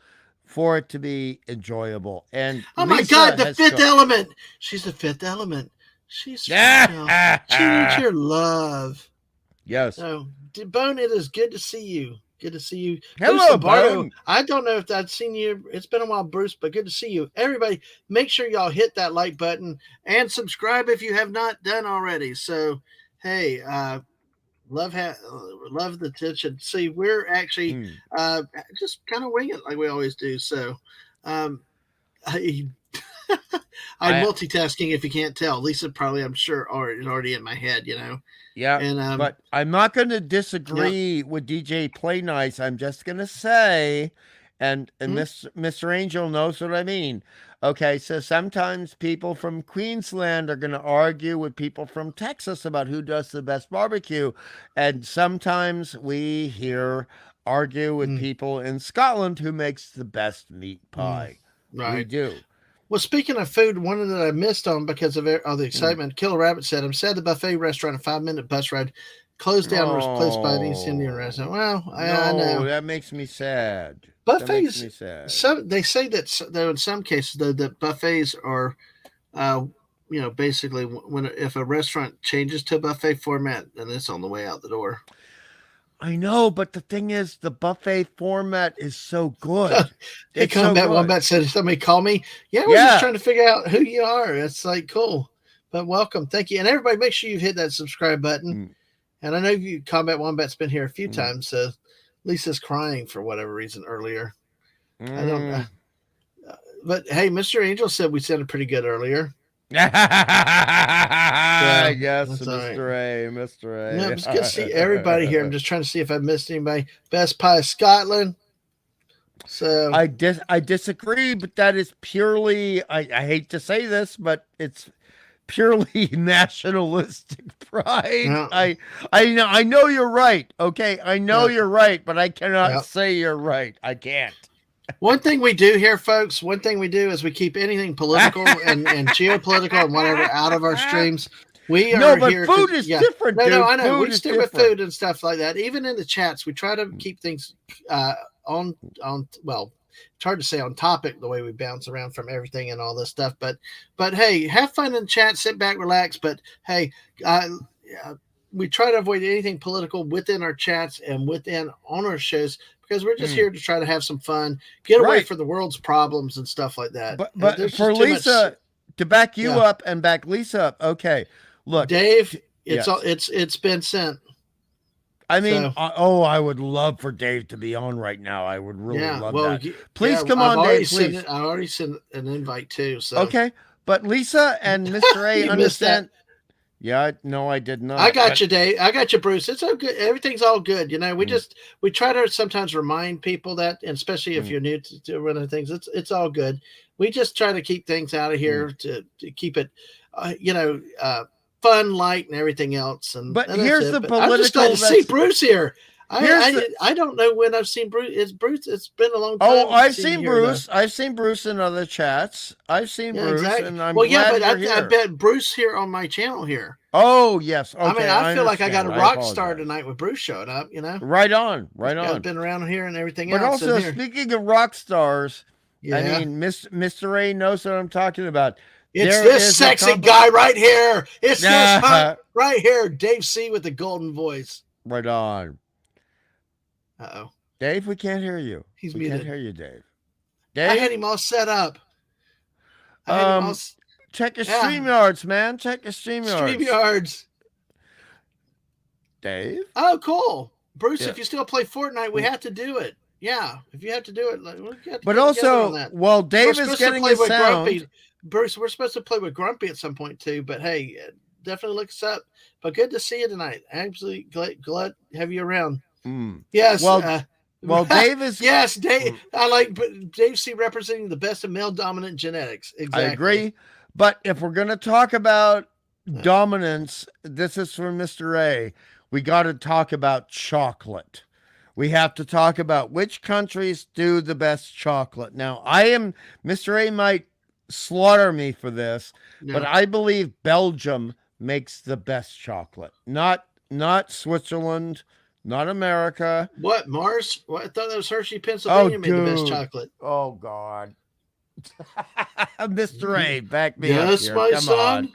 for it to be enjoyable. And Oh my God, Lisa the has fifth shown. element. She's the fifth element. She's, she needs your love. Yes. Oh, Bone, it is good to see you. Good to see you. Bruce Hello, Lombardo, Bone. I don't know if I've seen you. It's been a while, Bruce, but good to see you. Everybody, make sure y'all hit that like button and subscribe if you have not done already. So, hey, love the attention. See, we're actually Mm. just kind of wing it like we always do. So, um, I, I'm I multitasking. If you can't tell, Lisa probably, I'm sure, is already in my head. Yeah, And but I'm not going to yeah. disagree with DJ Play Nice. I'm just going to say, and Hmm? Mr. Angel knows what I mean. Okay, so sometimes people from Queensland are going to argue with people from Texas about who does the best barbecue, and sometimes we hear argue with Mm, people in Scotland who makes the best meat mm, pie. We right. do. Well, speaking of food, one that I missed on because of all the Mm. excitement, Killer Rabbit said, I'm sad the buffet restaurant, a 5-minute bus ride, closed down, was replaced by an East Indian restaurant. Oh, Well, I no, know. that makes me sad. That makes Buffets, me sad. they say that though in some cases, though, that buffets are, uh, basically when if a restaurant changes to a buffet format, then it's on the way out the door. I know, but the thing is, the buffet format is so good. Hey, It's so Combat good. Wombat said, somebody call me. Yeah, we're just Yeah. trying to figure out who you are. It's like, cool. But welcome. Thank you. And everybody, make sure you've hit that subscribe button. Mm, And I know you, Combat Wombat's been here a few mm, times. So Lisa's crying for whatever reason earlier. I don't mm. but hey, Mr. Angel said we sounded pretty good earlier. Yes, So that's all right. Mr. A, No, Mr. it's good to see everybody here. I'm just trying to see if I missed anybody. Best Pie of Scotland. So I disagree, but that is purely I hate to say this, but it's purely nationalistic pride. yeah, I know you're right. Okay, I know yeah, you're right, but I cannot yeah. say you're right. I can't. One thing we do here, folks, one thing we do is we keep anything political and geopolitical and whatever out of our streams. We No, are but here food because, is yeah. different, No, dude. I know. Food We is stick with different. food and stuff like that. Even in the chats, we try to keep things uh, well, it's hard to say on topic the way we bounce around from everything and all this stuff. But hey, have fun in chat, sit back, relax. But hey, uh, we try to avoid anything political within our chats and within on our shows because we're just Mm, here to try to have some fun, get away right. from the world's problems and stuff like that. But There's for just too much. Lisa to back you Yeah, up and back Lisa up, okay. Look, Dave, yes. it's been sent. I mean, So I would love for Dave to be on right now. I would really yeah, love well, that. Please yeah, come on, Dave, please. I already sent an invite too. So Okay, but Lisa and Mr. A you missed that. understand. Yeah, no, I did I not. got But you, Dave. I got you, Bruce. It's all good. Everything's all good. mm, We try to sometimes remind people that, and especially if mm, you're new to one of the things, it's all good. We just try to keep things out of mm. here to keep it, fun, light, and everything else, But and that's here's it. the But I'm just glad political to see that's Bruce here. here's the I don't know when I've seen Bruce. It's Bruce. It's been a long Oh, time I've seeing you seen here, though. Bruce. I've seen Bruce in other chats. I've seen Yeah, Bruce, exactly. and I'm Well, yeah, glad but you're I here. bet Bruce here on my channel here. Oh, yes. I mean, Okay, I I feel like I got understand. a I rock star apologize. tonight with Bruce showing up. Right on, This right guy's on. been around here and everything But else. And also, here, speaking of rock stars, I yeah, mean, Mr. A knows what I'm talking about. it's There this is a sexy company. guy right here. It's this hunk Ah, right here, Dave C with the golden voice. right on. Uh oh. Dave, we can't hear you. He's We can't muted. hear you, Dave. I had Dave? him all set up. I had him all. Check your Yeah. StreamYards, man. Check your StreamYards. StreamYards. Dave? Oh, cool. Bruce, Yeah. if you still play Fortnite, we have to do it. Yeah, if you have to do it, we have to But get together on also, that. while Dave We're is supposed to getting play his with sound, Grumpy. Bruce, we're supposed to play with Grumpy at some point too. But hey, definitely look us up. But good to see you tonight. Absolutely glad to have you around. Yes. Well, Dave is. Yes, Dave. I like Dave C representing the best of male dominant genetics. Exactly. I agree. But if we're going to talk about dominance, this is from Mr. A. We got to talk about chocolate. We have to talk about which countries do the best chocolate. Now, Mr. A might slaughter me for this, but I believe Belgium makes the best chocolate. Not Switzerland, not America. What, Mars? What? I thought that was Hershey, Pennsylvania made the best chocolate. Oh, God. Mr. A, back me yes, up here. my Come son.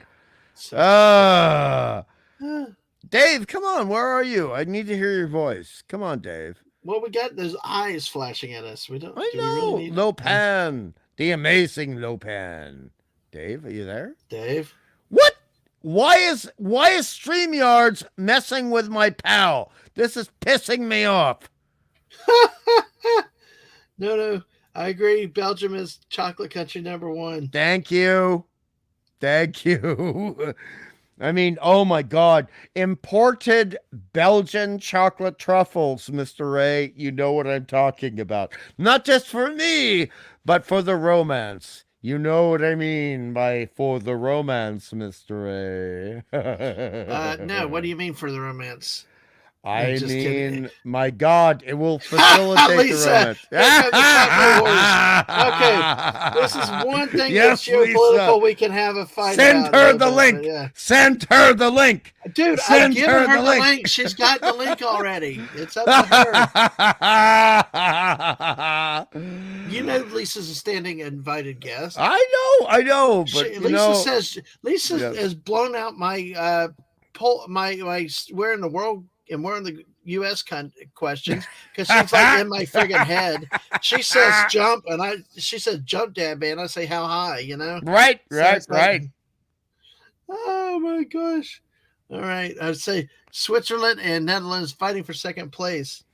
On. Dave, come on. Where are you? I need to hear your voice. Come on, Dave. Well, we got those eyes flashing at us. We don't. I do know. We really need... Lopan. The amazing Lopan. Dave, are you there? Dave? What? Why is StreamYards messing with my pal? This is pissing me off. No. I agree. Belgium is chocolate country #1. Thank you. I mean, oh my God. Imported Belgian chocolate truffles, Mr. Ray. You know what I'm talking about. Not just for me, but for the romance. You know what I mean by for the romance, Mr. Ray. No, what do you mean for the romance? I mean, kidding. My God, it will facilitate Lisa, the romance. Okay, this is one thing that's geopolitical. We can have a fight. Send her the link. Yeah. Send her the link. Dude, I've given her the link. She's got the link already. It's up to her. You know Lisa's a standing invited guest. I know. But Lisa has blown out my my where in the world and where in the U.S. questions because she's like in my friggin' head. She says jump, and she says jump, Dad, man. I say how high, you know? Right. Oh my gosh! All right, I'd say Switzerland and Netherlands fighting for second place.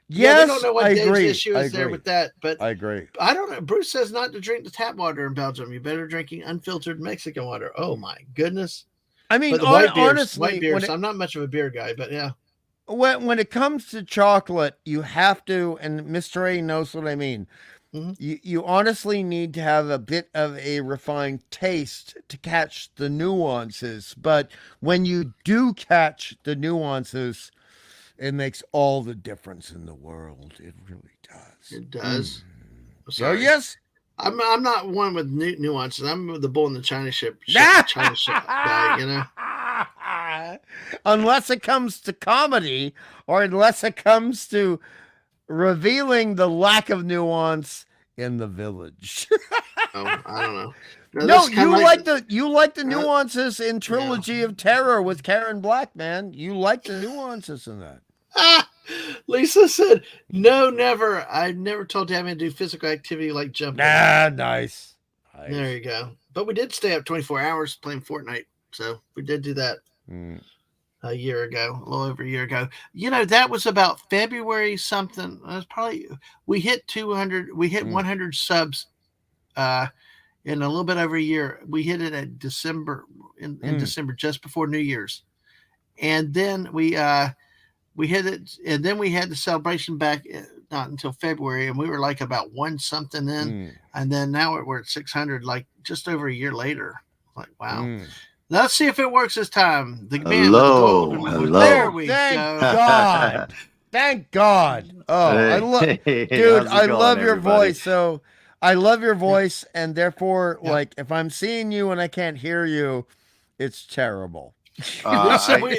Yes, I don't know what Dave's issue is there with that, but I agree. I don't know. Bruce says not to drink the tap water in Belgium. You better drinking unfiltered Mexican water. Oh my goodness! I mean, honestly, white beers. I'm not much of a beer guy, but yeah. When it comes to chocolate, you have to, and Mr. A knows what I mean. Mm-hmm. You honestly need to have a bit of a refined taste to catch the nuances. But when you do catch the nuances, it makes all the difference in the world. It really does. It does. Oh, yes. I'm not one with nuances. I'm the bull in the China ship guy, you know. Unless it comes to comedy, or unless it comes to revealing the lack of nuance in the village. Oh, I don't know. No, you like the nuances in Trilogy of Terror with Karen Black, man. You like the nuances in that. Lisa said, "No, never. I never told Dadman to do physical activity like jumping." Nice. There you go. But we did stay up 24 hours playing Fortnite, so we did do that a year ago, a little over a year ago. You know, that was about February something. It was probably we hit 200. We hit 100 subs in a little bit over a year. We hit it at December in December, just before New Year's, and then we hit it, and then we had the celebration back not until February, and we were like about 1 something in, and then now we're at 600, like just over a year later. Like, wow. Let's see if it works this time. The man hello. There we Thank go. God. Thank God. Oh, I love your voice. So I love your voice, and therefore, like, if I'm seeing you and I can't hear you, it's terrible.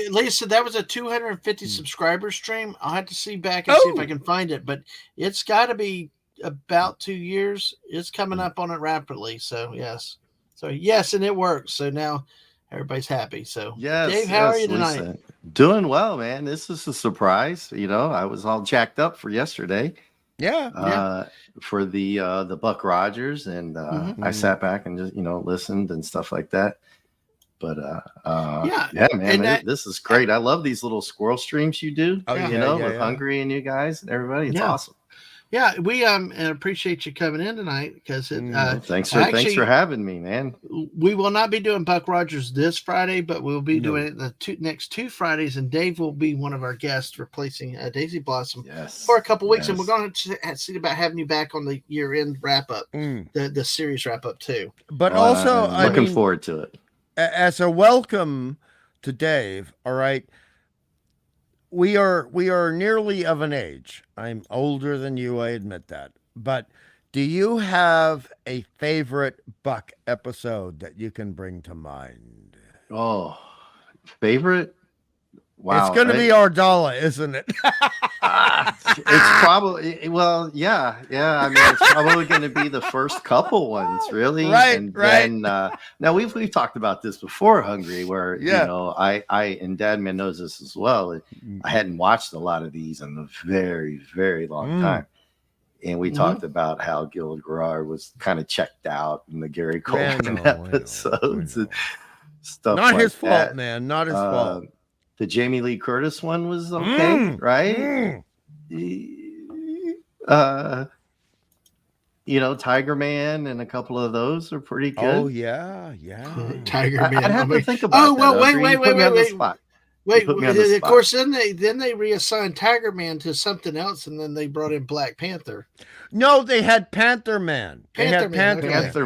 Lisa, that was a 250 subscriber stream. I'll have to see back and see if I can find it, but it's got to be about 2 years. It's coming up on it rapidly. So yes, and it works. So now everybody's happy. So, Yes, Dave, how are yes, you tonight? Lisa. Doing well, man. This is a surprise. I was all jacked up for yesterday. Yeah. For the Buck Rogers, and I sat back and just listened and stuff like that. But yeah, man, this is great. I love these little squirrel streams you do. With Hungry and you guys and everybody. It's awesome. Yeah, we appreciate you coming in tonight because thanks for having me, man. We will not be doing Buck Rogers this Friday, but we'll be doing it the next 2 Fridays, and Dave will be one of our guests replacing Daisy Blossom for a couple weeks, and we're going to see about having you back on the year-end wrap-up, the series wrap-up too. But also, I'm looking forward to it. As a welcome to Dave, all right. We are nearly of an age. I'm older than you, I admit that. But do you have a favorite Buck episode that you can bring to mind? Oh, favorite? Wow. It's going to be Ardala, isn't it? It's probably, yeah. I mean, it's probably going to be the first couple ones, really. Right. Then, now we've talked about this before, Hungry, where I and Dadman knows this as well. I hadn't watched a lot of these in a very, very long time. And we talked about how Gil Gerard was kind of checked out in the Gary Coleman episodes and stuff. Not like his that. fault, man. Not his fault. The Jamie Lee Curtis one was okay, right? Tiger Man and a couple of those are pretty good. Oh yeah. Tiger Man. I'd have to think about that. Wait. Of course, then they reassigned Tiger Man to something else, and then they brought in Black Panther. No, they had Panther Man. Panther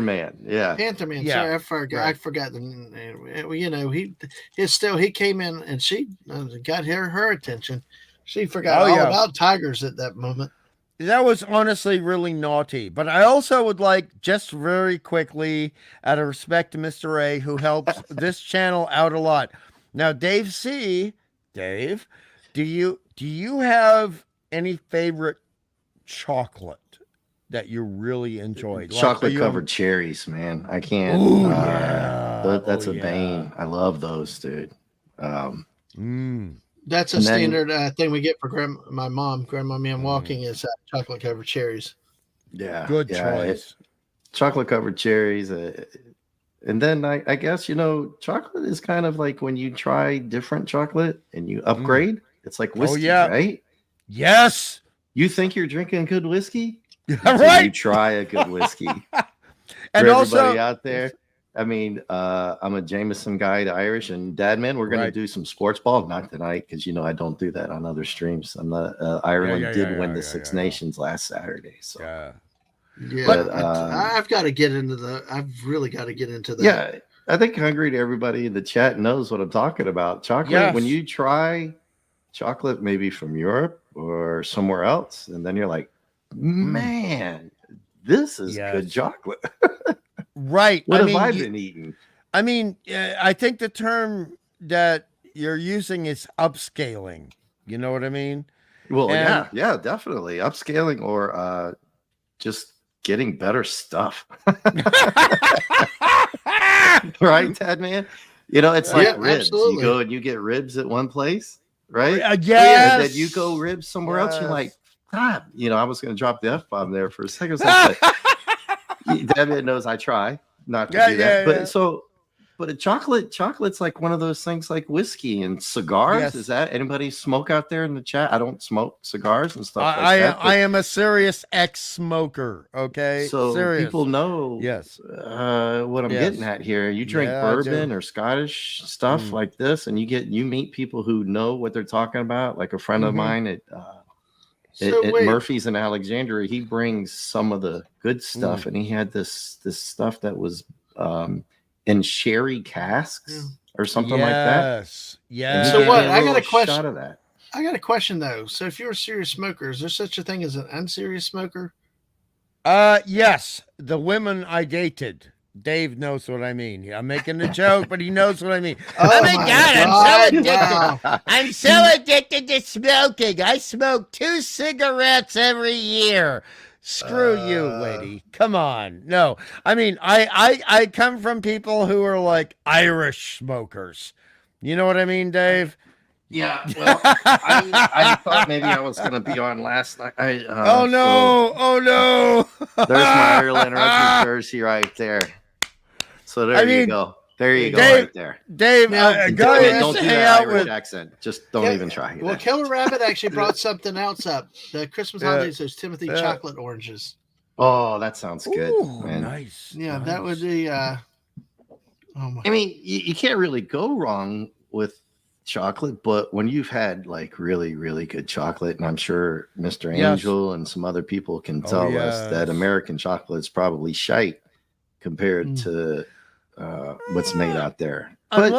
Man. Yeah. Panther Man. Yeah. Sorry, I forgot. Right. I forgot the name. He came in and she got her attention. She forgot all about tigers at that moment. That was honestly really naughty. But I also would like, just very quickly, out of respect to Mr. A, who helps this channel out a lot. Now, Dave, do you have any favorite chocolate that you really enjoyed? Chocolate covered cherries, man. I can't. That's a bane. I love those, dude. That's a standard thing we get for Grandma Man Walking is chocolate covered cherries. Yeah, good choice. Chocolate covered cherries. And then I guess, chocolate is kind of like when you try different chocolate and you upgrade. It's like whiskey, right? Yes. You think you're drinking good whiskey? Right. You try a good whiskey. And for also, everybody out there, I mean, I'm a Jameson guy, the Irish, and Dadman, we're going to do some sports ball. Not tonight, because, I don't do that on other streams. I'm not, Ireland did win the Six Nations last Saturday. So. Yeah, but I've got to get into I've really got to get into that. Yeah, I think Hungry to everybody in the chat knows what I'm talking about. Chocolate, when you try chocolate maybe from Europe or somewhere else, and then you're like, man, this is good chocolate. Right. What have I been eating? I mean, I think the term that you're using is upscaling. You know what I mean? Well, yeah, definitely. Upscaling or just getting better stuff. Right, Dadman? It's like ribs. Absolutely. You go and you get ribs at one place, right? Yes. And then you go ribs somewhere else. You're like, God, I was going to drop the F-bomb there for a second. Dadman knows I try not to do that. But chocolate's like one of those things like whiskey and cigars. Yes. Is that anybody smoke out there in the chat? I don't smoke cigars and stuff like that. I am a serious ex-smoker. Okay, so serious. People know what I'm getting at here. You drink bourbon or Scottish stuff like this, and you meet people who know what they're talking about. Like a friend of mine at Murphy's in Alexandria, he brings some of the good stuff, and he had this stuff that was in sherry casks or something like that. Yes. So what? I got a question. Shot of that. I got a question though. So if you're a serious smoker, is there such a thing as an unserious smoker? Yes. The women I dated. Dave knows what I mean. I'm making a joke, but he knows what I mean. Oh my God, I'm so addicted. Wow. I'm so addicted to smoking. I smoke 2 cigarettes every year. Screw you, lady. Come on. No. I mean, I come from people who are like Irish smokers. You know what I mean, Dave? Yeah, well, I thought maybe I was going to be on last night. Oh no! Oh no! There's my Ireland rugby jersey right there. So there you go. There you go, Dave, right there. Dave, a guy I used to hang out with. Accent. Just don't even try. Well, Killer Rabbit actually brought something else up. The Christmas holidays, those Timothy chocolate oranges. Oh, that sounds good. Ooh, nice. Yeah, nice. That would be. I mean, you can't really go wrong with chocolate, but when you've had like really, really good chocolate, and I'm sure Mr. Angel and some other people can tell us that American chocolate is probably shite compared to what's made out there. But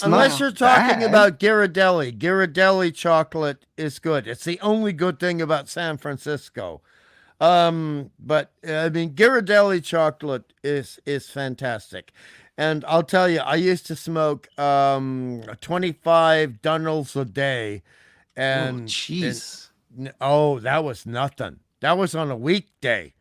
unless you're talking about Ghirardelli. Ghirardelli chocolate is good. It's the only good thing about San Francisco. But I mean, Ghirardelli chocolate is fantastic. And I'll tell you, I used to smoke 25 Dunnels a day. And that was nothing. That was on a weekday.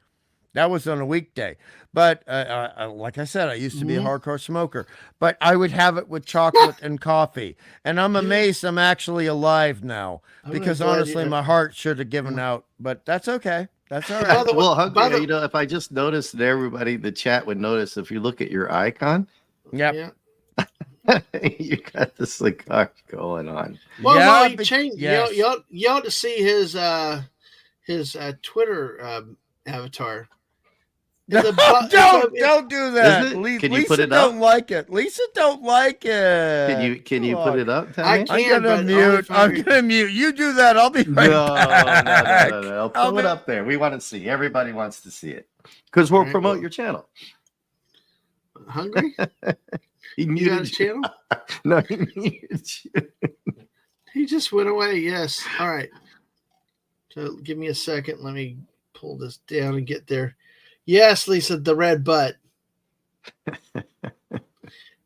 But like I said, I used to be a hardcore smoker. But I would have it with chocolate and coffee. And I'm amazed I'm actually alive now. Because honestly, my heart should have given out. But that's okay. That's all right. Well, Hungry, if I just noticed that everybody in the chat would notice, if you look at your icon, you got the cigar going on. Well, he changed. Yes. You ought to see his Twitter avatar. Don't do that. Can you Lisa put it up? don't like it. Lisa don't like it. Can you put it up? I can. I'm gonna mute. You do that. I'll be right back. No. Put it up there. We want to see. Everybody wants to see it because we'll promote your channel. Hungry? He muted you got his channel? No, he muted you. He just went away. Yes. All right. So give me a second. Let me pull this down and get there. Yes, Lisa, the red butt.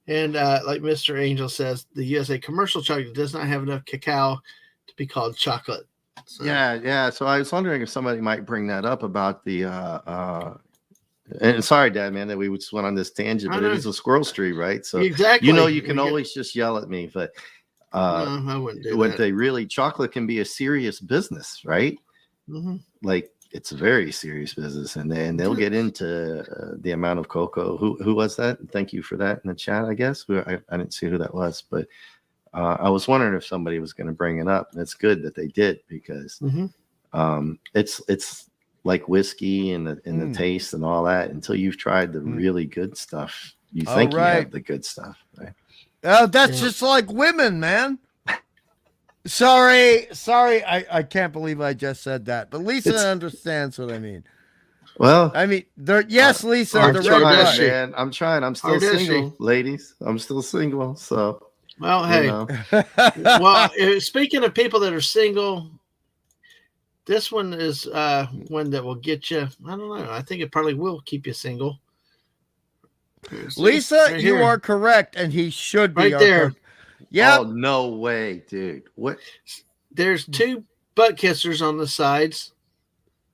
And like Mr. Angel says, the USA commercial chocolate does not have enough cacao to be called chocolate. So. Yeah. So I was wondering if somebody might bring that up about the and sorry, Dad, man, that we just went on this tangent, but it is a Squirrel Street, right? So exactly. You can always just yell at me, but I wouldn't do that. Chocolate can be a serious business, right? Mm-hmm. Like it's a very serious business, and they'll get into the amount of cocoa. Who was that? Thank you for that in the chat. I guess I didn't see who that was, but I was wondering if somebody was going to bring it up, and it's good that they did because it's like whiskey and the taste and all that. Until you've tried the really good stuff, you think you have the good stuff, right? Oh, that's just like women, man. Sorry, I can't believe I just said that, but Lisa understands what I mean. Well, I mean, yes, Lisa, I'm trying, man. I'm trying. I'm still single, ladies. I'm still single. So, well, hey. Well, speaking of people that are single, this one is one that will get you. I don't know. I think it probably will keep you single. Lisa, right you are correct, and he should be right there. Yeah. Oh, no way, dude. What? There's two butt kissers on the sides.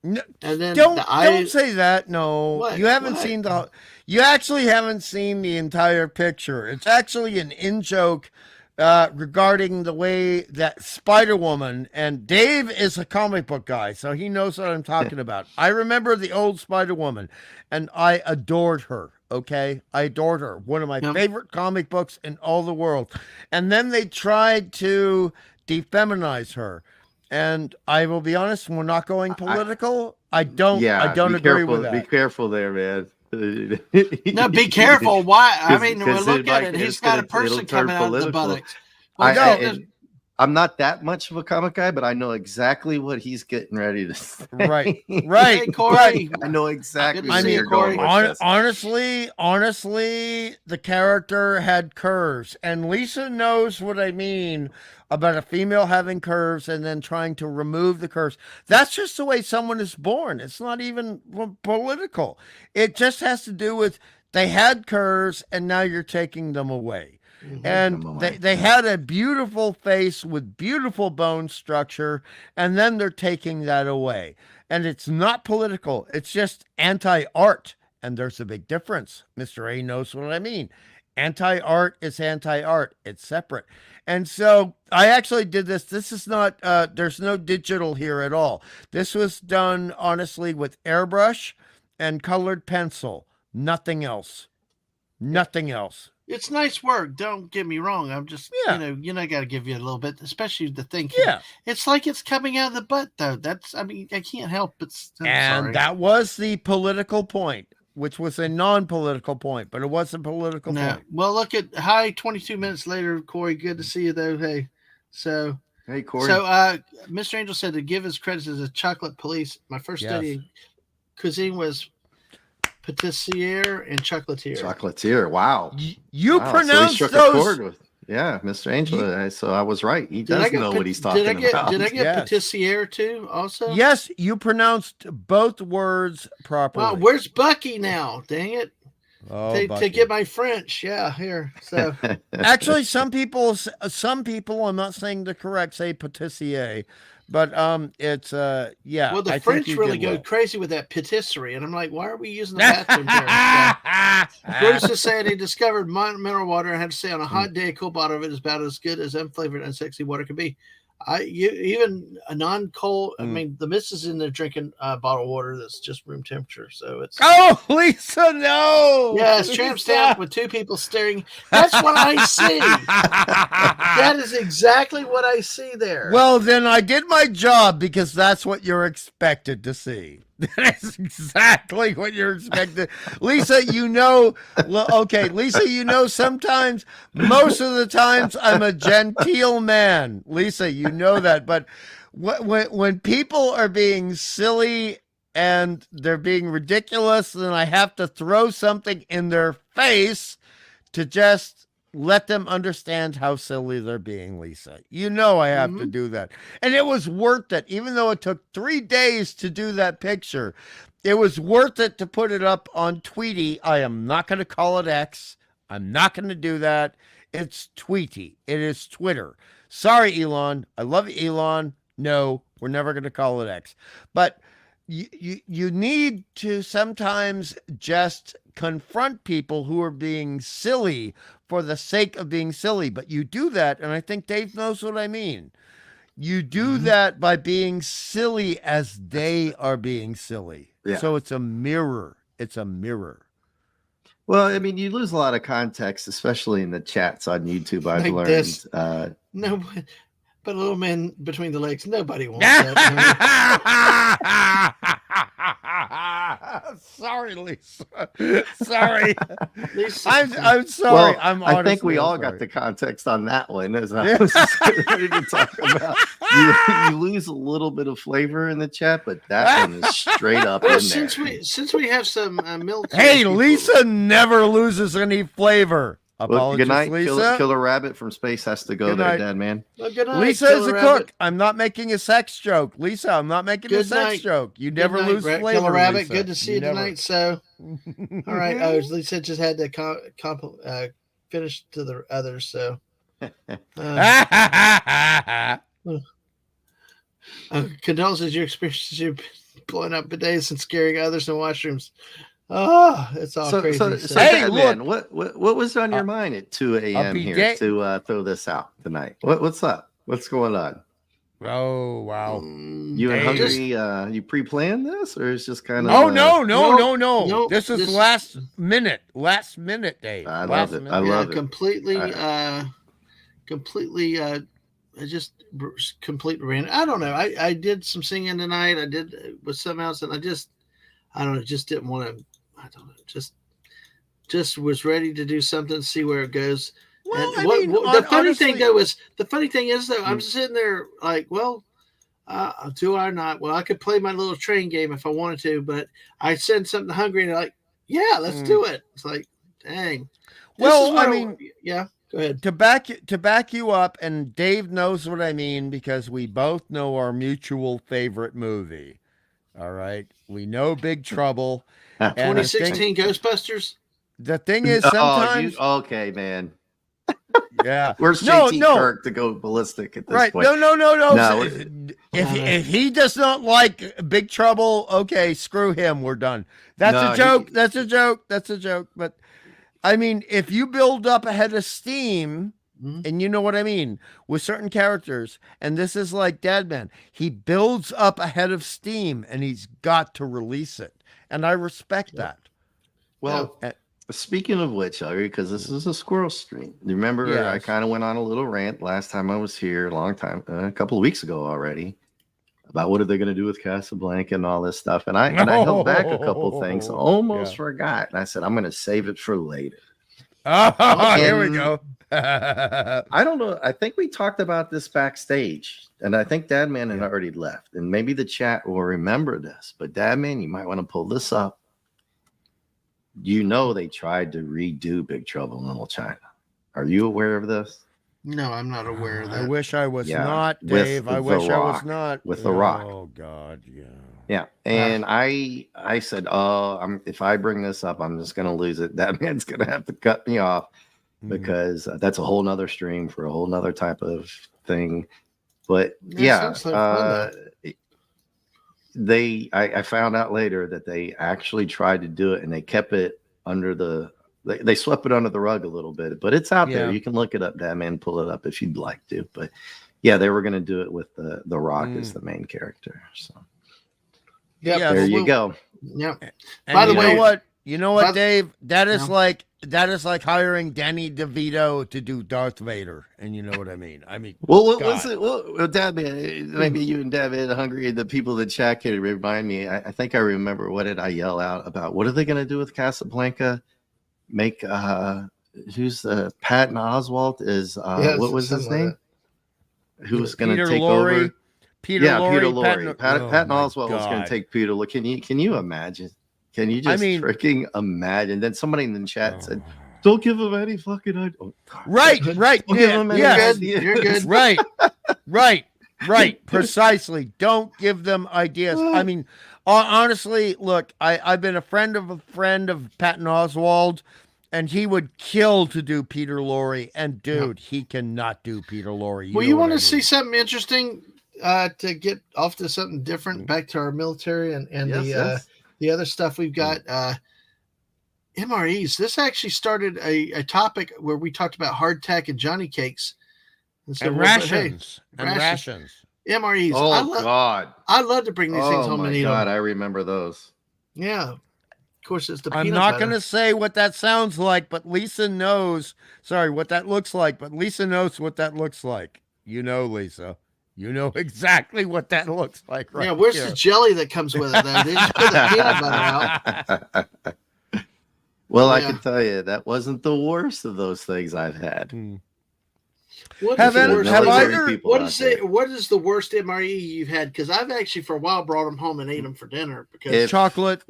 No, and then don't eyes... say that. No, what? You haven't seen the. You actually haven't seen the entire picture. It's actually an in-joke regarding the way that Spider-Woman, and Dave is a comic book guy, so he knows what I'm talking about. I remember the old Spider-Woman, and I adored her. Okay, I adored her. One of my favorite comic books in all the world. And then they tried to defeminize her. And I will be honest, we're not going political. I don't agree with that. Be careful there, man. No, be careful. Why? I mean, look at it. He's got a person coming out of the buttocks. Well, I'm not that much of a comic guy, but I know exactly what he's getting ready to say. Right. Hey, Corey. I know exactly where you're going with this. Honestly, the character had curves, and Lisa knows what I mean about a female having curves and then trying to remove the curves. That's just the way someone is born. It's not even political. It just has to do with they had curves, and now you're taking them away. And they had a beautiful face with beautiful bone structure, and then they're taking that away. And it's not political, it's just anti-art. And there's a big difference. Mr. A knows what I mean. Anti-art is anti-art. It's separate. And so I actually did this. This is not, there's no digital here at all. This was done, honestly, with airbrush and colored pencil. Nothing else. Nothing else. It's nice work. Don't get me wrong. I'm just, got to give you a little bit, especially the thinking. Yeah. It's like it's coming out of the butt, though. I can't help but. That was the political point, which was a non-political point, but it was a political point. Well, look at 22 minutes later, Corey. Good to see you, though. Hey, hey, Corey. So, Mr. Angel said to give his credits as a chocolate police. My first study cuisine was patissiere and chocolatier. Chocolatier. Wow. You pronounced those. Mr. Angel. So I was right. He does know what he's talking about. Did I get patissiere too? Also. Yes, you pronounced both words properly. Wow, where's Bucky now? Dang it. Oh, to get my French, here. So actually, some people, I'm not saying the correct, say patissier, but it's Well, the French really go crazy with that patisserie, and I'm like, why are we using the bathroom there? Bruce is saying he discovered mineral water and had to say on a hot day, a cool bottle of it is about as good as unflavored and sexy water can be. Even a non-cold. I mean, the missus in there drinking bottled water that's just room temperature. So it's. Oh, Lisa, no. Yes, tramp stamp with two people staring. That's what I see. That is exactly what I see there. Well, then I did my job because that's what you're expected to see. That's exactly what you're expected. Lisa, Lisa, sometimes, most of the times, I'm a genteel man. Lisa, you know that. But when people are being silly and they're being ridiculous, then I have to throw something in their face to just let them understand how silly they're being, Lisa. You know I have to do that. And it was worth it. Even though it took 3 days to do that picture, it was worth it to put it up on Tweety. I am not going to call it X. I'm not going to do that. It's Tweety. It is Twitter. Sorry, Elon. I love you, Elon. No, we're never going to call it X. But you need to sometimes just confront people who are being silly for the sake of being silly. But you do that, and I think Dave knows what I mean. You do that by being silly as they are being silly. Yeah. So it's a mirror. It's a mirror. Well, I mean, you lose a lot of context, especially in the chats on YouTube. I've learned. No, but a little man between the legs. Nobody wants that. Sorry, Lisa. Sorry, Lisa. I'm sorry. Well, I think we all got the context on that one. As I was ready to talk about, you lose a little bit of flavor in the chat, but that one is straight up in there. Since we have some military. Hey, people. Lisa never loses any flavor. Apologies, good night, Lisa. Killer Rabbit from space has to go there, Dad man. Well, good night, Lisa is a cook. I'm not making a sex joke. Lisa, I'm not making a sex joke. You never lose flavor, Killer Rabbit, Lisa. good to see you tonight. So, all right. Lisa just had to finish to the others. So, condolences your experiences. You've been blowing up bidets and scaring others in washrooms. Oh, it's all crazy. So hey, man, what was on your mind at 2 a.m. here to throw this out tonight? What's up? What's going on? Oh, wow. You and Hungry, you pre-planned this, or it's just kind of... Oh, no. This is last minute, Dave. I love it. I love it. Completely, I just completely ran. I don't know. I did some singing tonight. I did with something else, and I don't know, just didn't want to. I don't know, just was ready to do something, see where it goes. Well, and the funny thing is though, I'm sitting there like, well, do I not? Well, I could play my little train game if I wanted to, but I send something to Hungry and they're like, yeah, let's do it. It's like, dang. Well, I mean, yeah. Go ahead. To back you up, and Dave knows what I mean because we both know our mutual favorite movie. All right, we know Big Trouble. 2016 Ghostbusters. The thing is, sometimes okay, man. Yeah. Where's JT Kirk to go ballistic at this point? No. If he does not like Big Trouble, okay, screw him. We're done. That's a joke. That's a joke. But I mean, if you build up a head of steam, and you know what I mean, with certain characters, and this is like Dadman, he builds up a head of steam, and he's got to release it, and I respect that. Well. Speaking of which, because this is a squirrel stream. Remember, I kind of went on a little rant last time I was here, a couple of weeks ago already, about what are they going to do with Casablanca and all this stuff. And I held back a couple things, almost forgot. And I said, I'm going to save it for later. Here we go. I don't know. I think we talked about this backstage, and I think Dadman had already left. And maybe the chat will remember this. But Dadman, you might want to pull this up. You know they tried to redo Big Trouble in Little China. Are you aware of this? No, I'm not aware of that. I wish I was not, Dave. I wish I was not. With The Rock. Oh, God, yeah. Yeah, and I said, if I bring this up, I'm just going to lose it. That man's going to have to cut me off because that's a whole nother stream for a whole nother type of thing. But I found out later that they actually tried to do it and they kept it under they swept it under the rug a little bit, but it's out there. You can look it up, Dadman, pull it up if you'd like to. But yeah, they were going to do it with the Rock as the main character. So there you go. Yeah. By the way, you know what, Dave? That is like hiring Danny DeVito to do Darth Vader, and you know what I mean. Well, Dadman, maybe you and Dadman Hungry, the people that chat can remind me. I think I remember, what did I yell out about? What are they going to do with Casablanca? Make who's Patton Oswalt is what was his name? Who was going to take over? Peter Lorre. Patton Oswalt was going to take Peter. Can you imagine? Can you just freaking imagine? Then somebody in the chat said, "Don't give him any fucking idea." Oh, right. Don't give him any idea. You're good. Right. Precisely. Don't give them ideas. I mean, honestly, look, I've been a friend of Patton Oswalt, and he would kill to do Peter Lorre. And dude, he cannot do Peter Lorre. You want to see something interesting? To get off to something different, back to our military and the other stuff we've got, MREs. This actually started a topic where we talked about hardtack and Johnny cakes and rations. MREs. God! I love to bring these things home and eat them. I remember those. Yeah, of course it's the. I'm not going to say what that sounds like, but Lisa knows. Sorry, what that looks like, but Lisa knows what that looks like. You know, Lisa. You know exactly what that looks like, right? Yeah, where's the jelly that comes with it, though? They just put the peanut butter out. Well, I can tell you, that wasn't the worst of those things I've had. What is the worst MRE you've had? Because I've actually, for a while, brought them home and ate them for dinner. Because the chocolate.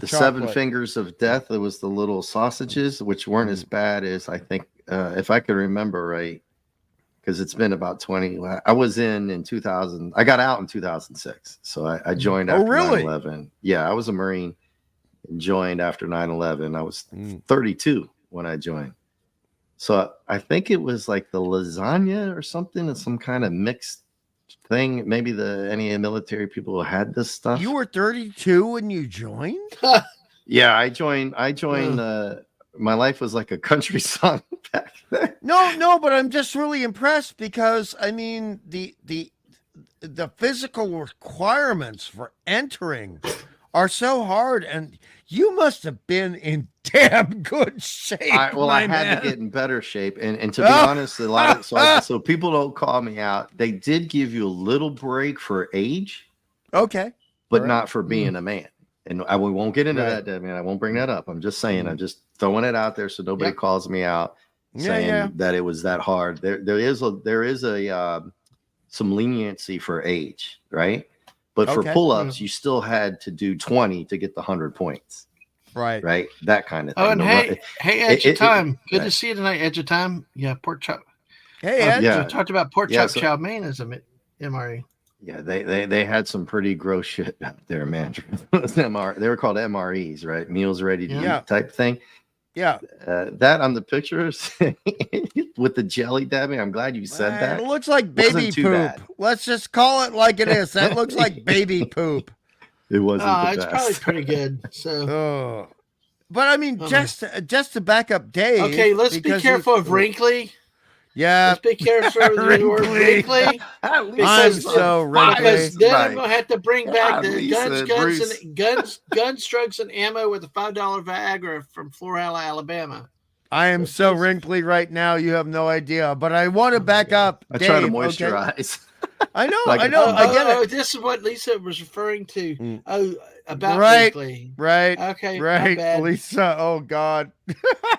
Seven Fingers of Death, it was the little sausages, which weren't as bad as, I think, if I could remember right, because it's been about 20. I was in 2000. I got out in 2006. So I joined after 9/11. Yeah, I was a Marine and joined after 9/11. I was 32 when I joined. So I think it was like the lasagna or something, and some kind of mixed thing. Maybe any military people had this stuff. You were 32 when you joined? Yeah, I joined. My life was like a country song back then. No, but I'm just really impressed because I mean the physical requirements for entering are so hard, and you must have been in damn good shape. I had to get in better shape, and to be honest, a lot of so people don't call me out. They did give you a little break for age, okay, but not for being a man. And we won't get into that, man. I won't bring that up. I'm just saying. I'm just throwing it out there so nobody calls me out saying that it was that hard. There is some leniency for age, right? But for pull-ups, you still had to do 20 to get the 100 points. Right. That kind of thing. Oh, and hey, Edge of Time. Good to see you tonight, Edge of Time. Yeah, pork chop. Hey, Edge. We talked about pork chop chow mein as a MRE. Yeah, they had some pretty gross shit out there, man. They were called MREs, right? Meals ready to eat type thing. Yeah. That on the pictures with the jelly, Debbie. I'm glad you said that. It looks like baby poop. Bad. Let's just call it like it is. That looks like baby poop. It wasn't the it's best. probably pretty good. So, but I mean, just to back up Dave. Okay, let's be careful of wrinkly. Yeah, let's be careful of the word wrinkly. I'm so wrinkly. Because then I'm gonna have to bring back the guns, drugs, and ammo with a $5 Viagra from Florala, Alabama. I am so wrinkly right now. You have no idea. But I want to back up. I Dave, try to moisturize. Okay? I know. I get it. This is what Lisa was referring to. About wrinkly. Right. Okay. Right. Lisa. Oh God.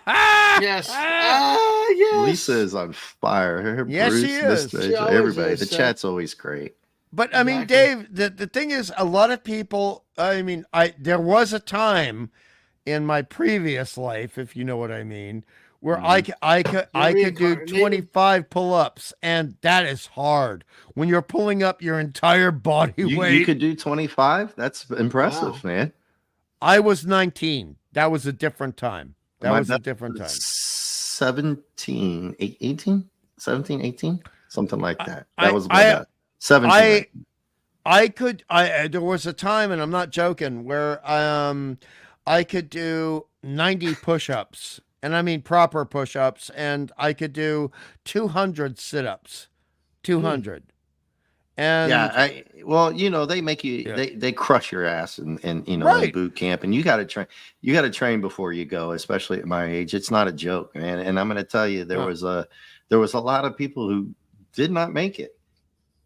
Yes. Yes. Lisa is on fire. Yes, Bruce, she is. Everybody. The chat's always great. But I mean, Dave, the thing is, a lot of people. I mean, there was a time in my previous life, if you know what I mean, where I could do 25 pull-ups, and that is hard when you're pulling up your entire body weight. You could do 25. That's impressive, man. I was 19. That was a different time. That was a different time. 17, 18, 17, 18, something like that. That was about 17. There was a time, and I'm not joking, where I could do 90 push-ups, and I mean proper push-ups, and I could do 200 sit-ups. 200. And well, they make you they crush your ass and in boot camp, and you got to train before you go, especially at my age. It's not a joke, man. And I'm going to tell you, there was a lot of people who did not make it.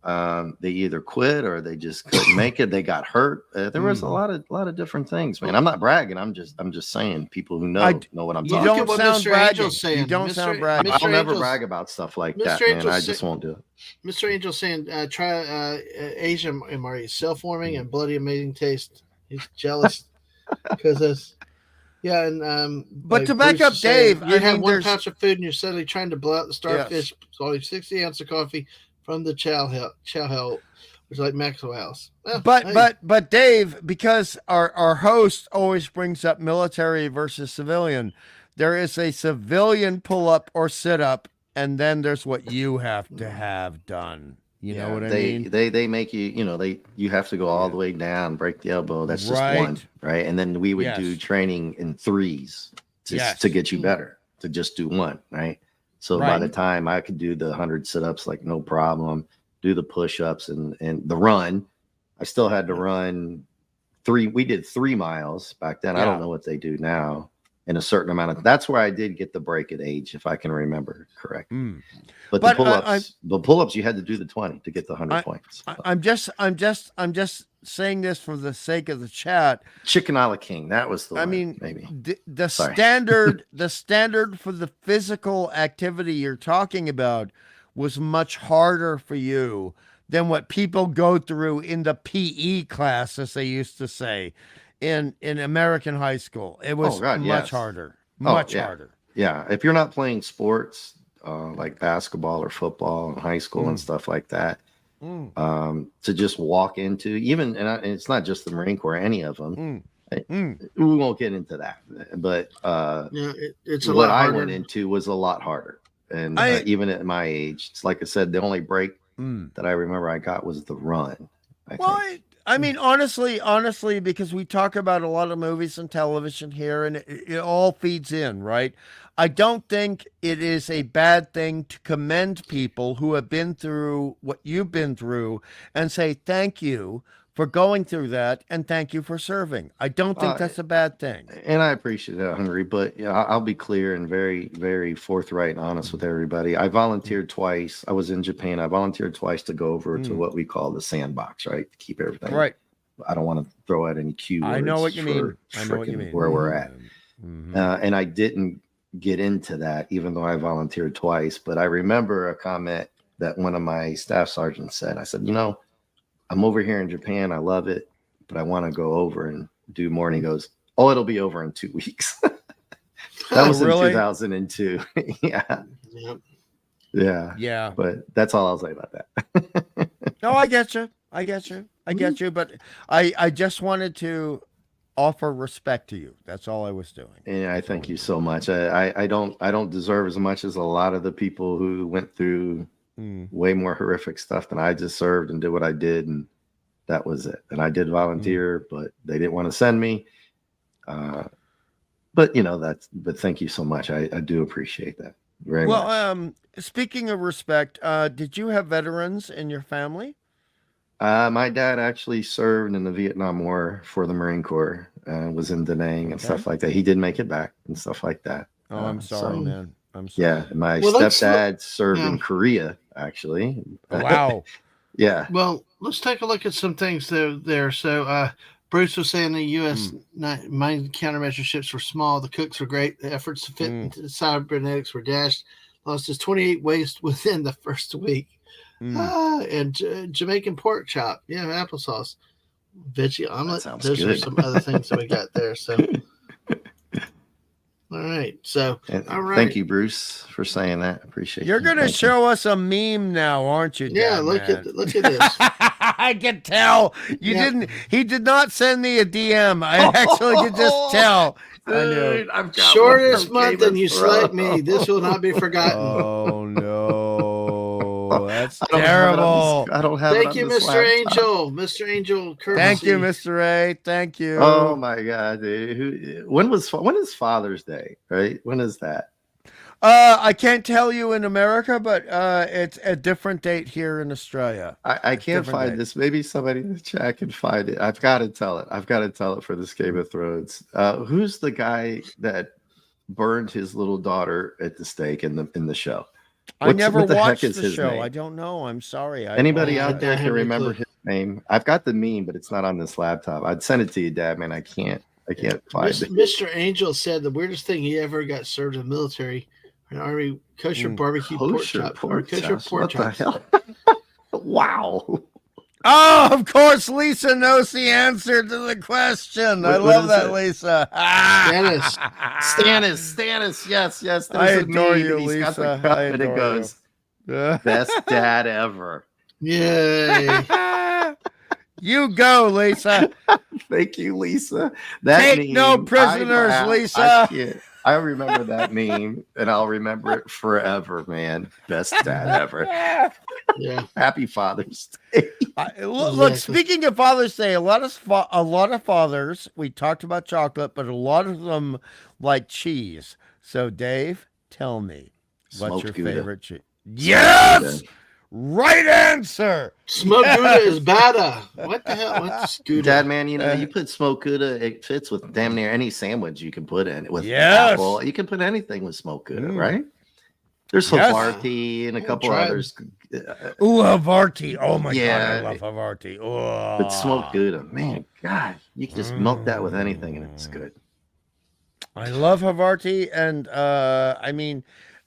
They either quit or they just couldn't make it. They got hurt. There was a lot of different things, man. I'm not bragging. I'm just saying people who know what I'm talking about. You don't sound bragging. You don't sound bragging. I'll never brag about stuff like that, man. I just won't do it. Mr. Angel's saying, try Asian MRE, self-warming and bloody amazing taste. He's jealous because and but to back up Dave, you have one pouch of food and you're suddenly trying to blow out the starfish. It's only 60 ounces of coffee from the chow hell, which is like Maxwell House. But Dave, because our host always brings up military versus civilian, there is a civilian pull-up or sit-up, and then there's what you have to have done. You know what I mean? They make you, you have to go all the way down, break the elbow. That's just one, right? And then we would do training in threes to get you better, to just do one, right? So by the time I could do the 100 sit-ups, like no problem, do the push-ups and the run, I still had to run 3. We did 3 miles back then. I don't know what they do now in a certain amount of. That's where I did get the break at age, if I can remember correctly. But the pull-ups, you had to do the 20 to get the 100 points. I'm just saying this for the sake of the chat. Chicken a la king. That was the. Maybe the standard for the physical activity you're talking about was much harder for you than what people go through in the PE class, as they used to say, in American high school. It was much harder. Much harder. Yeah, if you're not playing sports like basketball or football in high school and stuff like that, to just walk into and it's not just the Marine Corps, any of them. We won't get into that, but it's a what lot I harder. Went into was a lot harder, and even at my age, it's like I said, the only break that I remember I got was the run. I mean, honestly, because we talk about a lot of movies and television here, and it all feeds in, right? I don't think it is a bad thing to commend people who have been through what you've been through and say thank you for going through that and thank you for serving. I don't think that's a bad thing. And I appreciate that, Henry, but I'll be clear and very, very forthright and honest with everybody. I volunteered twice. I was in Japan. I volunteered twice to go over to what we call the sandbox, right? To keep everything. Right. I don't want to throw out any keywords. I know what you mean. Where we're at. And I didn't get into that, even though I volunteered twice. But I remember a comment that one of my staff sergeants said. I said, I'm over here in Japan. I love it, but I want to go over and do more. And he goes, "Oh, it'll be over in 2 weeks." That was really? In 2002. Yeah. But that's all I'll say about that. No, I get you. But I just wanted to offer respect to you. That's all I was doing. Yeah, I thank you so much. I don't deserve as much as a lot of the people who went through way more horrific stuff than I deserved and did what I did, and that was it. And I did volunteer, but they didn't want to send me. But but thank you so much. I do appreciate that very much. Well, speaking of respect, did you have veterans in your family? My dad actually served in the Vietnam War for the Marine Corps, was in Da Nang and stuff like that. He did make it back and stuff like that. Oh, I'm sorry, man. I'm sorry. Yeah, my stepdad served in Korea, actually. Wow. Yeah. Well, let's take a look at some things there. So, Bruce was saying the U.S. mine countermeasure ships were small. The cooks were great. The efforts to fit into cybernetics were dashed. Lost his 28 waste within the first week. And Jamaican pork chop. Yeah, applesauce. Veggie omelet. Those are some other things that we got there. So, all right. So, all right. Thank you, Bruce, for saying that. Appreciate it. You're going to show us a meme now, aren't you? Yeah, look at this. I can tell you didn't. He did not send me a DM. I actually could just tell. Dude, I've got shortest month, and you select me. This will not be forgotten. Oh no, that's terrible. I don't have. Thank you, Mr. Angel. Mr. Angel, courtesy. Thank you, Mr. A. Thank you. Oh my God, dude. When is Father's Day? Right? When is that? I can't tell you in America, but it's a different date here in Australia. I can't find this. Maybe somebody in the chat can find it. I've got to tell it. I've got to tell it for this Game of Thrones. Who's the guy that burned his little daughter at the stake in the show? I never watched the show. Name? I don't know. I'm sorry. Anybody out there can remember his name? I've got the meme, but it's not on this laptop. I'd send it to you, Dad, man. I can't find it. Mr. Angel said the weirdest thing he ever got served in the military. An Army kosher barbecue pork chop. Or kosher pork chop. What the hell? Wow. Oh, of course, Lisa knows the answer to the question. I love that, Lisa. Stannis. Yes. I adore you, Lisa. He's got the cup and it goes, best dad ever. Yay. You go, Lisa. Thank you, Lisa. Take no prisoners, Lisa. I remember that meme, and I'll remember it forever, man. Best dad ever. Yeah. Happy Father's Day. Look, speaking of Father's Day, a lot of fathers. We talked about chocolate, but a lot of them like cheese. So, Dave, tell me, what's your favorite cheese? Yes. Right answer. Smoked Gouda is better. What the hell? What's Gouda? Dad, man, you put smoked Gouda, it fits with damn near any sandwich you can put in. With apple, you can put anything with smoked Gouda, right? There's Havarti and a couple others. Ooh, Havarti. Oh, my God, I love Havarti. Oh. But smoked Gouda, man, God, you can just milk that with anything, and it's good. I love Havarti, and, I mean,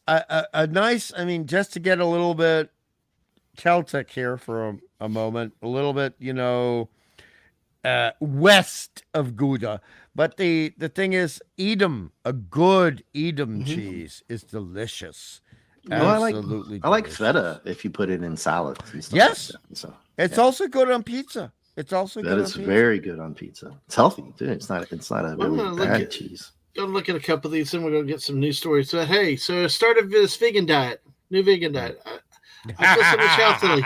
a nice, just to get a little bit Celtic here for a moment, a little bit, west of Gouda. But the thing is, Edam, a good Edam cheese is delicious. Absolutely. I like feta if you put it in salads and stuff. Yes. Like that. So, it's also good on pizza. It's also good. It's very good on pizza. It's healthy too. It's not a really bad cheese. Go look at a couple of these, and we're gonna get some news stories. So hey, so I started this new vegan diet. I feel so much healthily.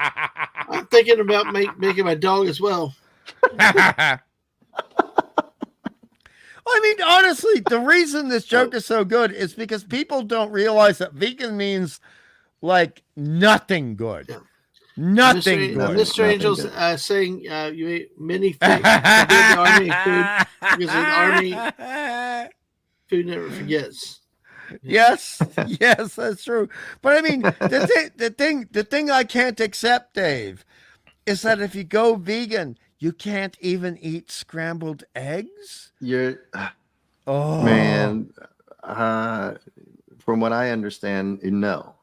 I'm thinking about making my dog as well. Honestly, the reason this joke is so good is because people don't realize that vegan means like nothing good. Yeah. Nothing good. Mr. Angel's saying you ate many things in the army food because the army food never forgets. Yes, that's true. But the thing I can't accept, Dave, is that if you go vegan, you can't even eat scrambled eggs. Man. From what I understand, no.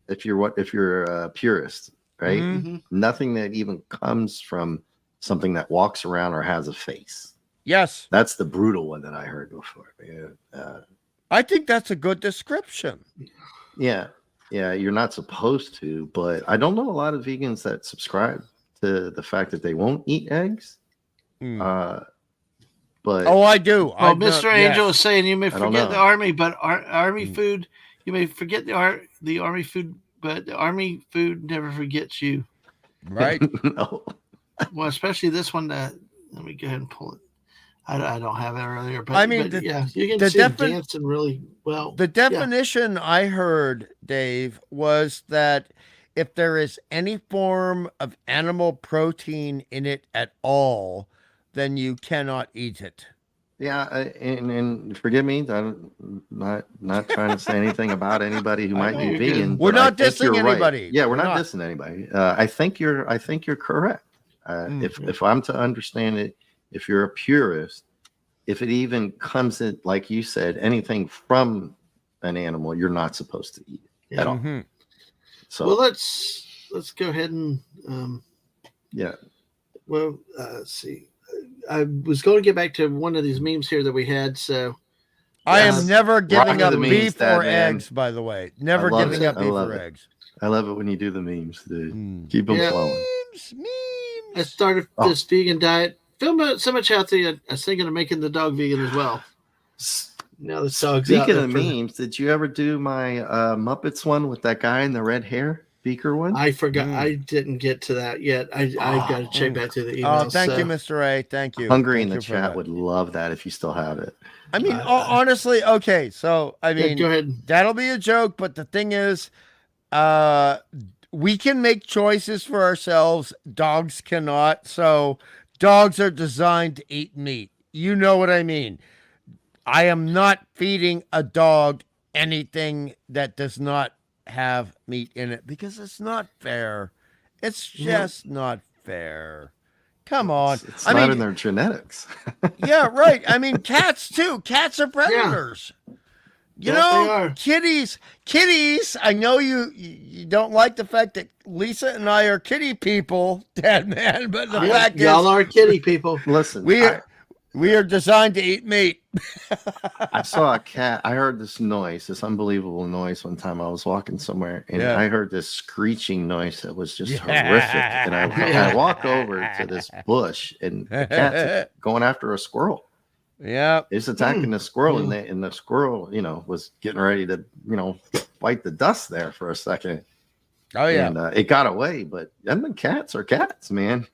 If you're a purist, right? Mm-hmm. Nothing that even comes from something that walks around or has a face. Yes, that's the brutal one that I heard before. I think that's a good description. Yeah, you're not supposed to, but I don't know a lot of vegans that subscribe to the fact that they won't eat eggs. But But I do. Well, Mr. Angel is saying you may forget the army, but army food. You may forget the army food, but the army food never forgets you. Right. No. Well, especially this one. Let me go ahead and pull it. I don't have it earlier, but I mean, yeah, you can see them dancing really well. The definition I heard, Dave, was that if there is any form of animal protein in it at all, then you cannot eat it. Yeah, and forgive me, I'm not trying to say anything about anybody who might be vegan. We're not dissing anybody. Right. Yeah, we're not dissing anybody. I think you're correct. If I'm to understand it, if you're a purist, if it even comes in, like you said, anything from an animal, you're not supposed to eat it at all. So, well, let's go ahead and Well, let's see. I was going to get back to one of these memes here that we had. So I am never giving up beef or man. eggs. By the way, never giving up beef or eggs. I love it when you do the memes, dude. Keep them flowing. Memes. I started this vegan diet. Feel so much healthier. I was thinking of making the dog vegan as well. Now the dog's Speaking of memes, did you ever do my Muppets one with that guy in the red hair? Beaker one? I forgot. I didn't get to that yet. I've got to check back to the email. Oh, thank you, Mr. A. Thank you. Hungry in the chat would love that if you still have it. I mean, honestly, okay. So, I mean, go ahead. That'll be a joke, but the thing is, we can make choices for ourselves. Dogs cannot. So, dogs are designed to eat meat. You know what I mean? I am not feeding a dog anything that does not have meat in it because it's not fair. It's just not fair. Come on. It's not in their genetics. Yeah, right. I mean, cats too. Cats are predators. You know, kitties. I know you don't like the fact that Lisa and I are kitty people, Dadman, but the fact is y'all are kitty people. Listen, we are designed to eat meat. I saw a cat. I heard this noise, this unbelievable noise one time. I was walking somewhere and I heard this screeching noise that was just horrific. And I walked over to this bush and the cat's going after a squirrel. Yeah. It's attacking the squirrel and the squirrel, was getting ready to, bite the dust there for a second. Oh, yeah. And it got away, but cats are cats, man.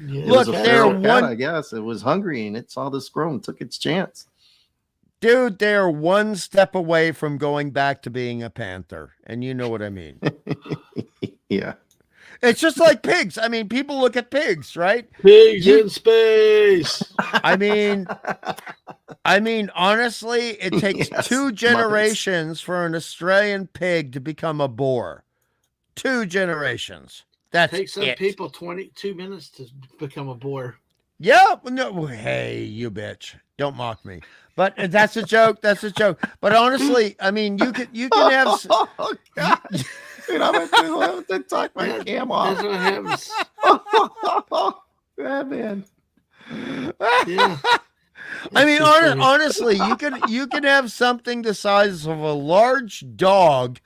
Yeah. Look, they're cat, I guess. It was hungry and it saw the squirrel and took its chance. Dude, they're one step away from going back to being a panther. And you know what I mean. Yeah. It's just like pigs. I mean, people look at pigs, right? Pigs in space. I mean, honestly, it takes 2 generations for an Australian pig to become a boar. 2 generations. That takes some people 22 minutes to become a boar. Yeah, no, hey, you bitch! Don't mock me. But that's a joke. That's a joke. But honestly, I mean, you can have. Oh God! Dude, I'm going to talk my cam off. That's what happens. Yeah, man. Yeah. I mean, honestly, you can have something the size of a large dog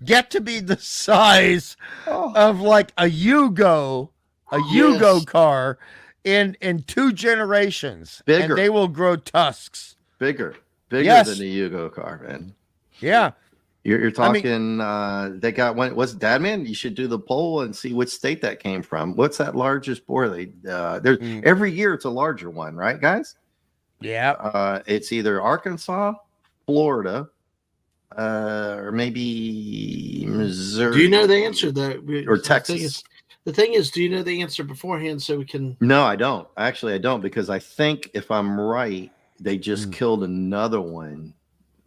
get to be the size of like a Yugo car in 2 generations. Bigger. And they will grow tusks. Bigger than a Yugo car, man. Yeah. You're talking, they got one. What's Dadman? You should do the poll and see which state that came from. What's that largest boar? Every year it's a larger one, right, guys? Yeah. It's either Arkansas, Florida, or maybe Missouri. Do you know the answer or Texas? The thing is, do you know the answer beforehand so we can? No, I don't. Actually, I don't, because I think if I'm right, they just killed another one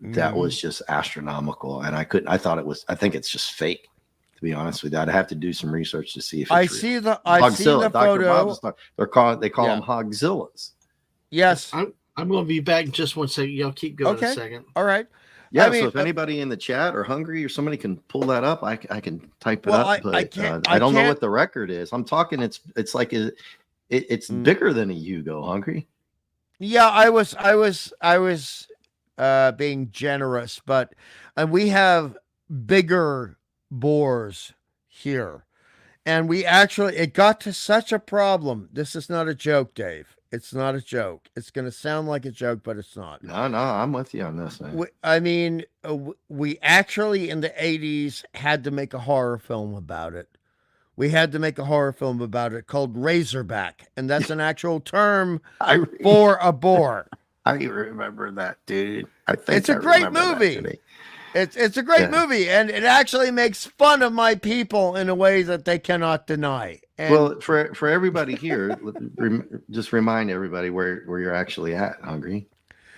that was just astronomical, and I thought it was. I think it's just fake. To be honest with you, I'd have to do some research to see if I it's see real. the Hogzilla, photo. They call them Hogzillas. Yes, I'm going to be back in just one second. Y'all keep going a second. All right. Yeah, so if anybody in the chat or hungry or somebody can pull that up, I can type it up. But I don't know what the record is. I'm talking. It's like it's bigger than a Yugo. Hungry. Yeah, I was being generous, but we have bigger boars here, and it got to such a problem. This is not a joke, Dave. It's not a joke. It's going to sound like a joke, but it's not. No, I'm with you on this. We actually in the 80s had to make a horror film about it. We had to make a horror film about it called Razorback, and that's an actual term for a boar. I remember that, dude. I think it's a great movie. It's a great movie, and it actually makes fun of my people in a way that they cannot deny. And well, for everybody here, just remind everybody where you're actually at, Hungry.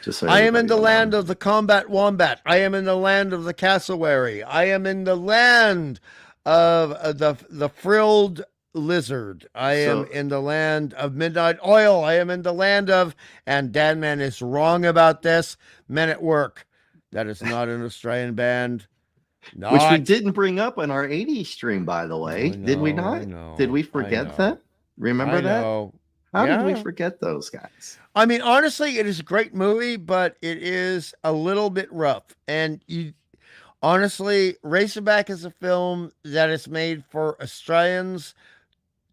Just so I am in the land of the combat wombat. I am in the land of the cassowary. I am in the land of the frilled lizard. I am in the land of midnight oil. I am in the land of, and Dadman is wrong about this, Men at Work. That is not an Australian band. Which we didn't bring up on our 80s stream, by the way. Did we not? Did we forget that? Remember that? How did we forget those guys? I mean, honestly, it is a great movie, but it is a little bit rough. And honestly, Razorback is a film that is made for Australians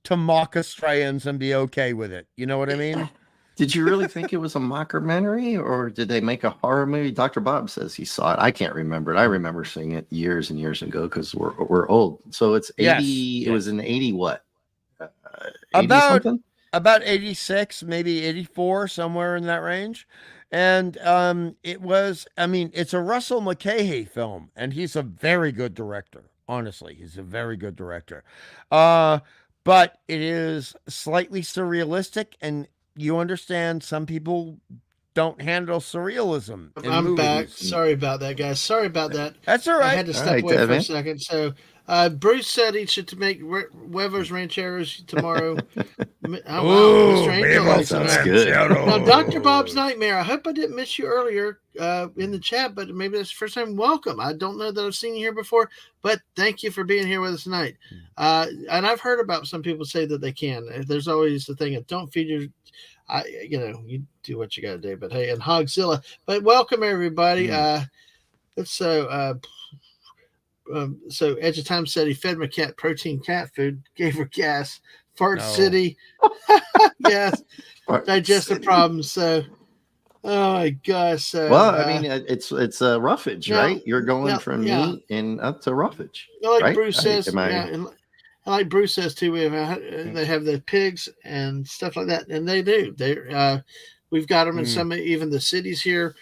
to mock Australians and be okay with it. You know what I mean? Did you really think it was a mockumentary, or did they make a horror movie? Dr. Bob says he saw it. I can't remember it. I remember seeing it years and years ago because we're old. So it's 80. Yes. It was in 80 what? 80 about 86, maybe 84, somewhere in that range. And it was, I mean, it's a Russell Mulcahy film, and he's a very good director. Honestly, he's a very good director. But it is slightly surrealistic, and you understand some people don't handle surrealism. I'm movies. Back. Sorry about that, guys. Sorry about that. That's all right. I had to step away for a second. So Bruce said he should make Weber's Rancheros tomorrow. Mr. Angel. Sounds good. Now, Dr. Bob's Nightmare. I hope I didn't miss you earlier in the chat, but maybe that's the first time. Welcome. I don't know that I've seen you here before, but thank you for being here with us tonight. And I've heard about some people say that they can. There's always the thing of don't feed your... you do what you got to do, but hey, and Hogzilla. But welcome everybody. So Edge of Time said he fed my cat protein cat food, gave her gas. Fart City, yes, digestive problems. So, oh my gosh. Well, I mean, it's roughage, right? You're going from meat and up to roughage. Like right? Bruce says, and like Bruce says too, they have the pigs and stuff like that, and they do. We've got them in some, even the cities here.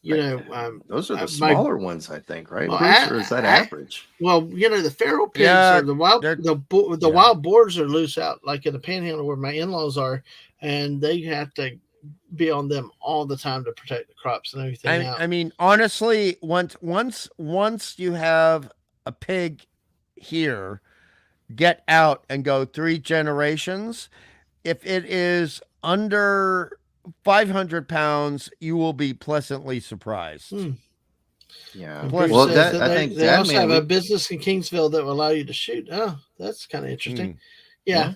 Those are the smaller ones, I think, right? Well, Bruce, or is that average? Well, the feral pigs or the wild boars are loose out, like in the Panhandle where my in-laws are, and they have to be on them all the time to protect the crops and everything. I mean, honestly, once you have a pig here, get out and go 3 generations. If it is under 500 pounds, you will be pleasantly surprised. Yeah. Well, I think they also have a business in Kingsville that will allow you to shoot. Oh, that's kind of interesting. Yeah.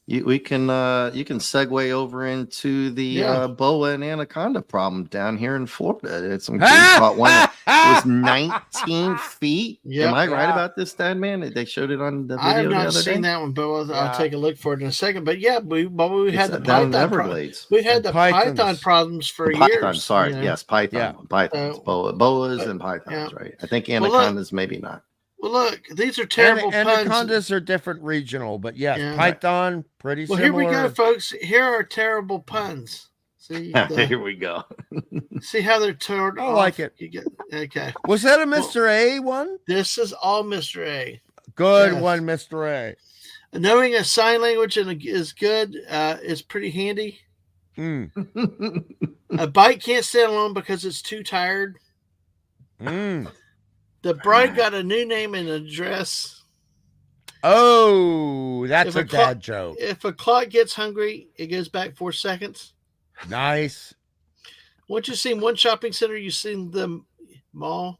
You can segue over into the boa and anaconda problem down here in Florida. It's some caught one that was 19 feet. Am I right about this, Dadman? They showed it on the video. I have not the other seen day? that one, but I'll take a look for it in a second. But yeah, we had the down python Everglades. We've had the python problems for years. Sorry, yes, python, pythons, boas, and pythons. Right. I think anacondas maybe not. Well, look, these are terrible puns. Anacondas are different regional, but yes, python, pretty similar. Well, here we go, folks. Here are terrible puns. See, here we go. See how they're turned off? I like it. Okay. Was that a Mr. A one? This is all Mr. A. Good one, Mr. A. Knowing a sign language is good. Is pretty handy. A bike can't stand alone because it's too tired. The bride got a new name and address. Oh, that's a dad joke. If a clock gets hungry, it goes back 4 seconds. Nice. Once you've seen one shopping center, you've seen the mall.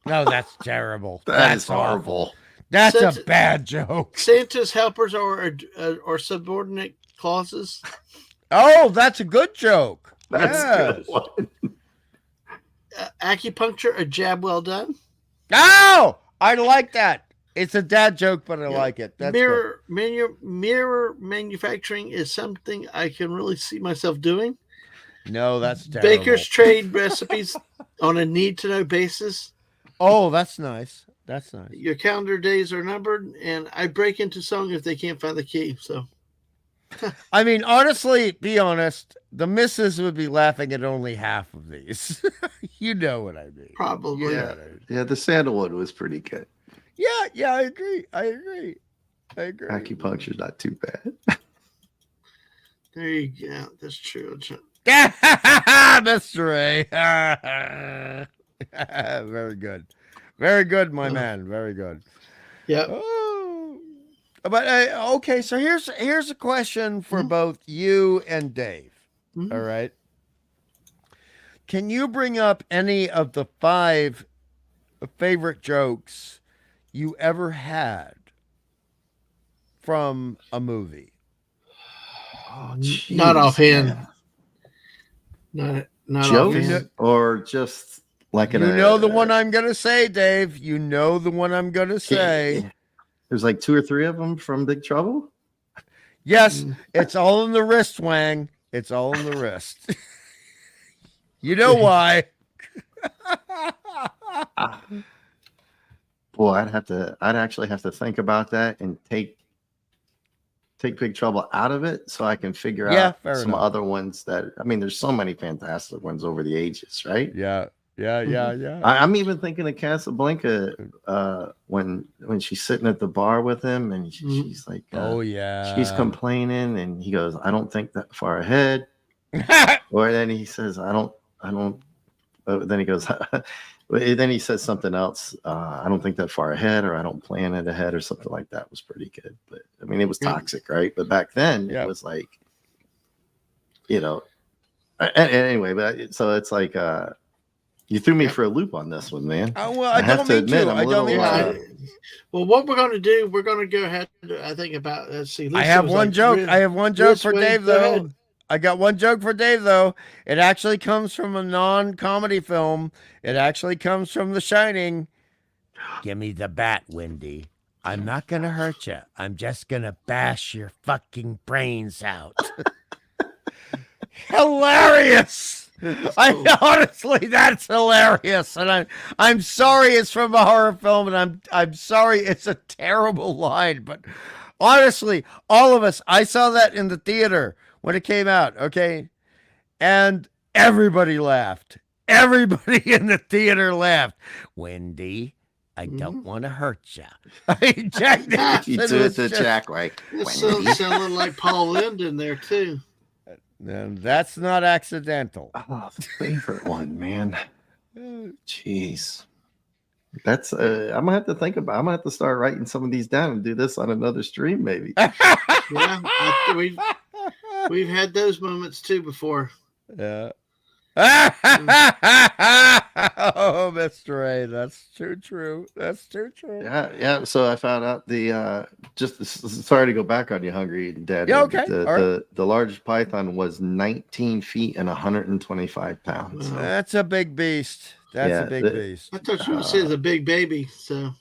No, that's terrible. That's horrible. That's a bad joke. Santa's helpers or subordinate clauses. Oh, that's a good joke. That's a good one. Acupuncture, a jab well done. Oh, I like that. It's a dad joke, but I like it. That's mirror manufacturing is something I can really see myself doing. No, that's terrible. Bakers trade recipes on a need-to-know basis. Oh, that's nice. That's nice. Your calendar days are numbered, and I break into song if they can't find the key. So, I mean, honestly, be honest, the missus would be laughing at only half of these. You know what I mean? Probably. Yeah, the sandalwood was pretty good. Yeah, I agree. Acupuncture's not too bad. There you go. That's true. Mr. A. Very good. Very good, my man. Very good. Yep. Oh. But okay, so here's a question for both you and Dave. All right. Can you bring up any of the 5 favorite jokes you ever had from a Oh, not offhand. Not jokes offhand. or just like the one I'm gonna say, Dave. You know the one I'm gonna say. There's like 2 or 3 of them from Big Trouble. Yes, it's all in the wrist, Wang. It's all in the wrist. You know why? Boy, I'd actually have to think about that and take Big Trouble out of it so I can figure out some other ones that, I mean, there's so many fantastic ones over the ages, right? Yeah. I'm even thinking of Casablanca when she's sitting at the bar with him and she's like, oh yeah, she's complaining and he goes, I don't think that far ahead. Or then he says, I don't. Then he goes, then he says something else. I don't think that far ahead, or I don't plan it ahead, or something like that. Was pretty good. But I mean, it was toxic, right? But back then, it was like, anyway. But so it's like, you threw me for a loop on this one, man. Well, I don't mean to. I don't mean to. Well, what we're going to do, we're going to go ahead. I think about. Let's see. I have one joke. I have one joke for Dave, though. I got one joke for Dave, though. It actually comes from a non-comedy film. It actually comes from The Shining. Give me the bat, Wendy. I'm not going to hurt you. I'm just going to bash your fucking brains out. Hilarious. Honestly, that's hilarious. And I'm sorry it's from a horror film, and I'm sorry it's a terrible line. But honestly, all of us, I saw that in the theater when it came out, okay? And everybody laughed. Everybody in the theater laughed. Wendy, I don't want to hurt you. Jack Nicholson you do it to Jack, like, it sounded like Paul Lynde in there, too. And that's not accidental. Oh, favorite one, man. Jeez. That's I'm gonna have to think about. I'm gonna have to start writing some of these down and do this on another stream, maybe. Yeah, we've had those moments too before. Yeah. Oh, Mr. A, that's too true. That's too true. Yeah. So I found out sorry to go back on you, Hungry Dad. Yeah, okay. The largest python was 19 feet and 125 pounds. Wow. That's a big beast. That's a big beast. I thought you would say it's a big baby. So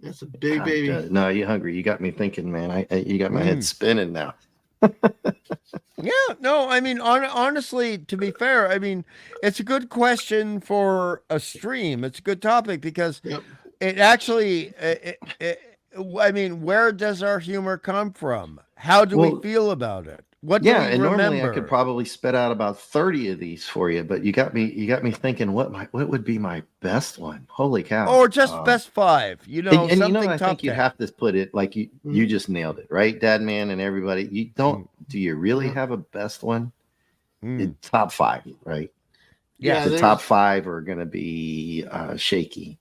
that's a big baby. No, you Hungry. You got me thinking, man. You got my head spinning now. Yeah, no, I mean, honestly, to be fair, I mean, it's a good question for a stream. It's a good topic because it actually, I mean, where does our humor come from? How do we feel about it? What do we remember? Normally I could probably spit out about 30 of these for you, but you got me thinking what would be my best one? Holy cow. Or just best 5, and I think you have to put it like you just nailed it, right? Dadman and everybody. You don't do you really have a best one? Top 5, right? Yeah, the top 5 are gonna be shaky.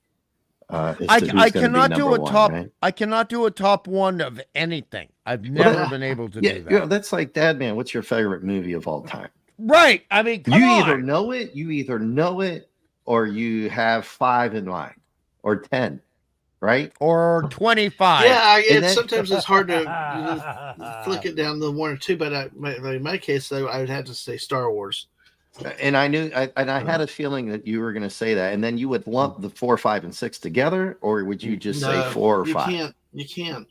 I cannot do a top. Right? I cannot do a top 1 of anything. I've never been able to do that. Yeah, that's like Dadman. What's your favorite movie of all time? Right. I mean, you either know it, or you have 5 in mind, or 10, right? Or 25. Yeah, sometimes it's hard to flick it down to 1 or 2. But in my case, though, I would have to say Star Wars. And I knew, and I had a feeling that you were going to say that, and then you would lump the 4, 5, and 6 together, or would you just say 4 or 5? You can't.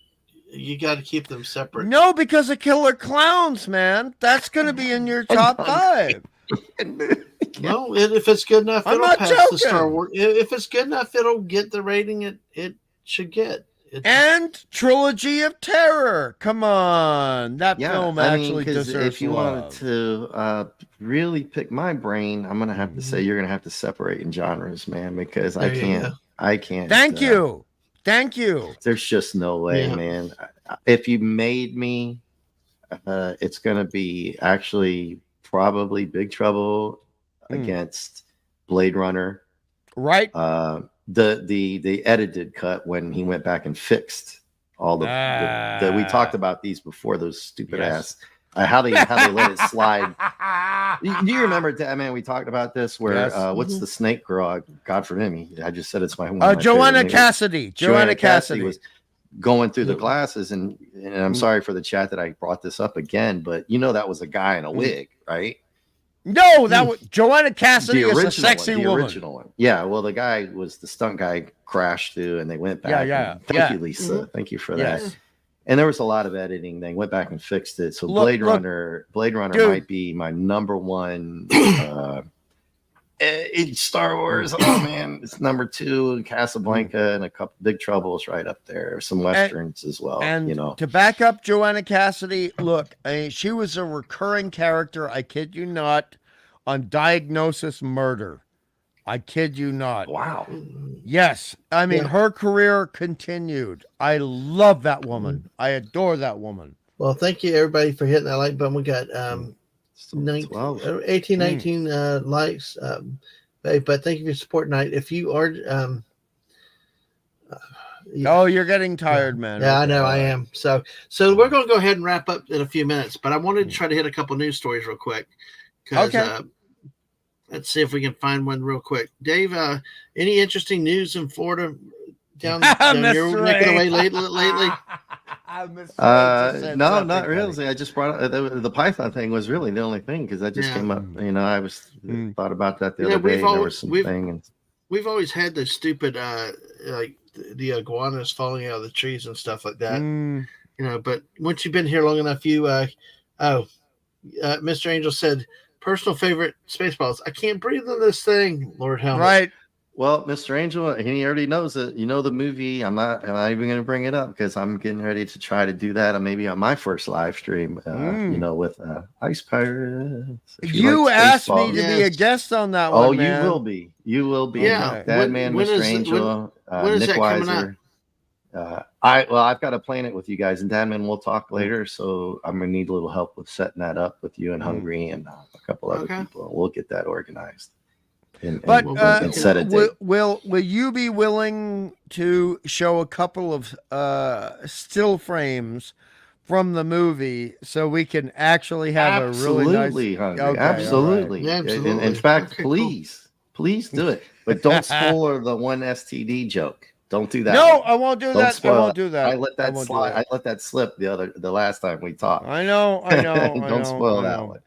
You got to keep them separate. No, because of Killer Clowns, man. That's going to be in your top 5. No, if it's good enough, I'm it'll not pass joking. the Star Wars. If it's good enough, it'll get the rating it should get. And Trilogy of Terror. Come on. That film actually deserves if you love. wanted to really pick my brain, I'm going to have to say you're going to have to separate in genres, man, because I can't. Thank you. There's just no way, man. If you made me, it's going to be actually probably Big Trouble against Blade Runner. Right. The edited cut when he went back and fixed all the we talked about these before, those stupid ass how they let it slide. Do you remember that, man? We talked about this where what's the snake girl? God forgive me, I just said it's my Joanna Cassidy. Joanna Cassidy was going through the glasses, and I'm sorry for the chat that I brought this up again, but that was a guy in a wig, right? No, that was Joanna Cassidy is a sexy woman. The original one. Yeah, well, the guy was the stunt guy crashed through, and they went back. Thank you, Lisa. Thank you for that. And there was a lot of editing. They went back and fixed it. So Blade Runner might be my number one in Star Wars. Oh man, it's number 2. Casablanca and a couple Big Troubles right up there. Some westerns as well. And to back up Joanna Cassidy, look, she was a recurring character. I kid you not, on Diagnosis Murder. I kid you not. Wow. Yes, I mean her career continued. I love that woman. I adore that woman. Well, thank you everybody for hitting that like button. We got 19 likes, but thank you for your support tonight. If you are you're getting tired, man. Yeah, I know I am. So we're going to go ahead and wrap up in a few minutes, but I wanted to try to hit a couple news stories real quick. Let's see if we can find one real quick. Dave, any interesting news in Florida down your neck of the way lately? No, not really. I just brought up the Python thing was really the only thing because that just came up. I was thought about that the other day. There was some thing. We've always had those stupid like the iguanas falling out of the trees and stuff like that. But once you've been here long enough, Mr. Angel said personal favorite Spaceballs. I can't breathe in this thing, Lord help me. Right. Well, Mr. Angel, he already knows it. The movie. I'm not even going to bring it up because I'm getting ready to try to do that, maybe on my first live stream. With Ice Pirates. You asked me to be a guest on that one. Oh, man. You will be. Yeah. Dadman, Mr. Angel, Nick Weiser. I've got to plan it with you guys, and Dadman, we'll talk later. So I'm gonna need a little help with setting that up with you and Hungry and a couple other people. We'll get that organized. And set a date. Will you be willing to show a couple of still frames from the movie so we can actually have a really nice? Hungry. Absolutely. Right. Yeah, absolutely. In fact, please do it, but don't spoil the one STD joke. Don't do that. No, I won't do that. I won't do that. I let that slide. I let that slip the last time we talked. I know. Don't spoil that one.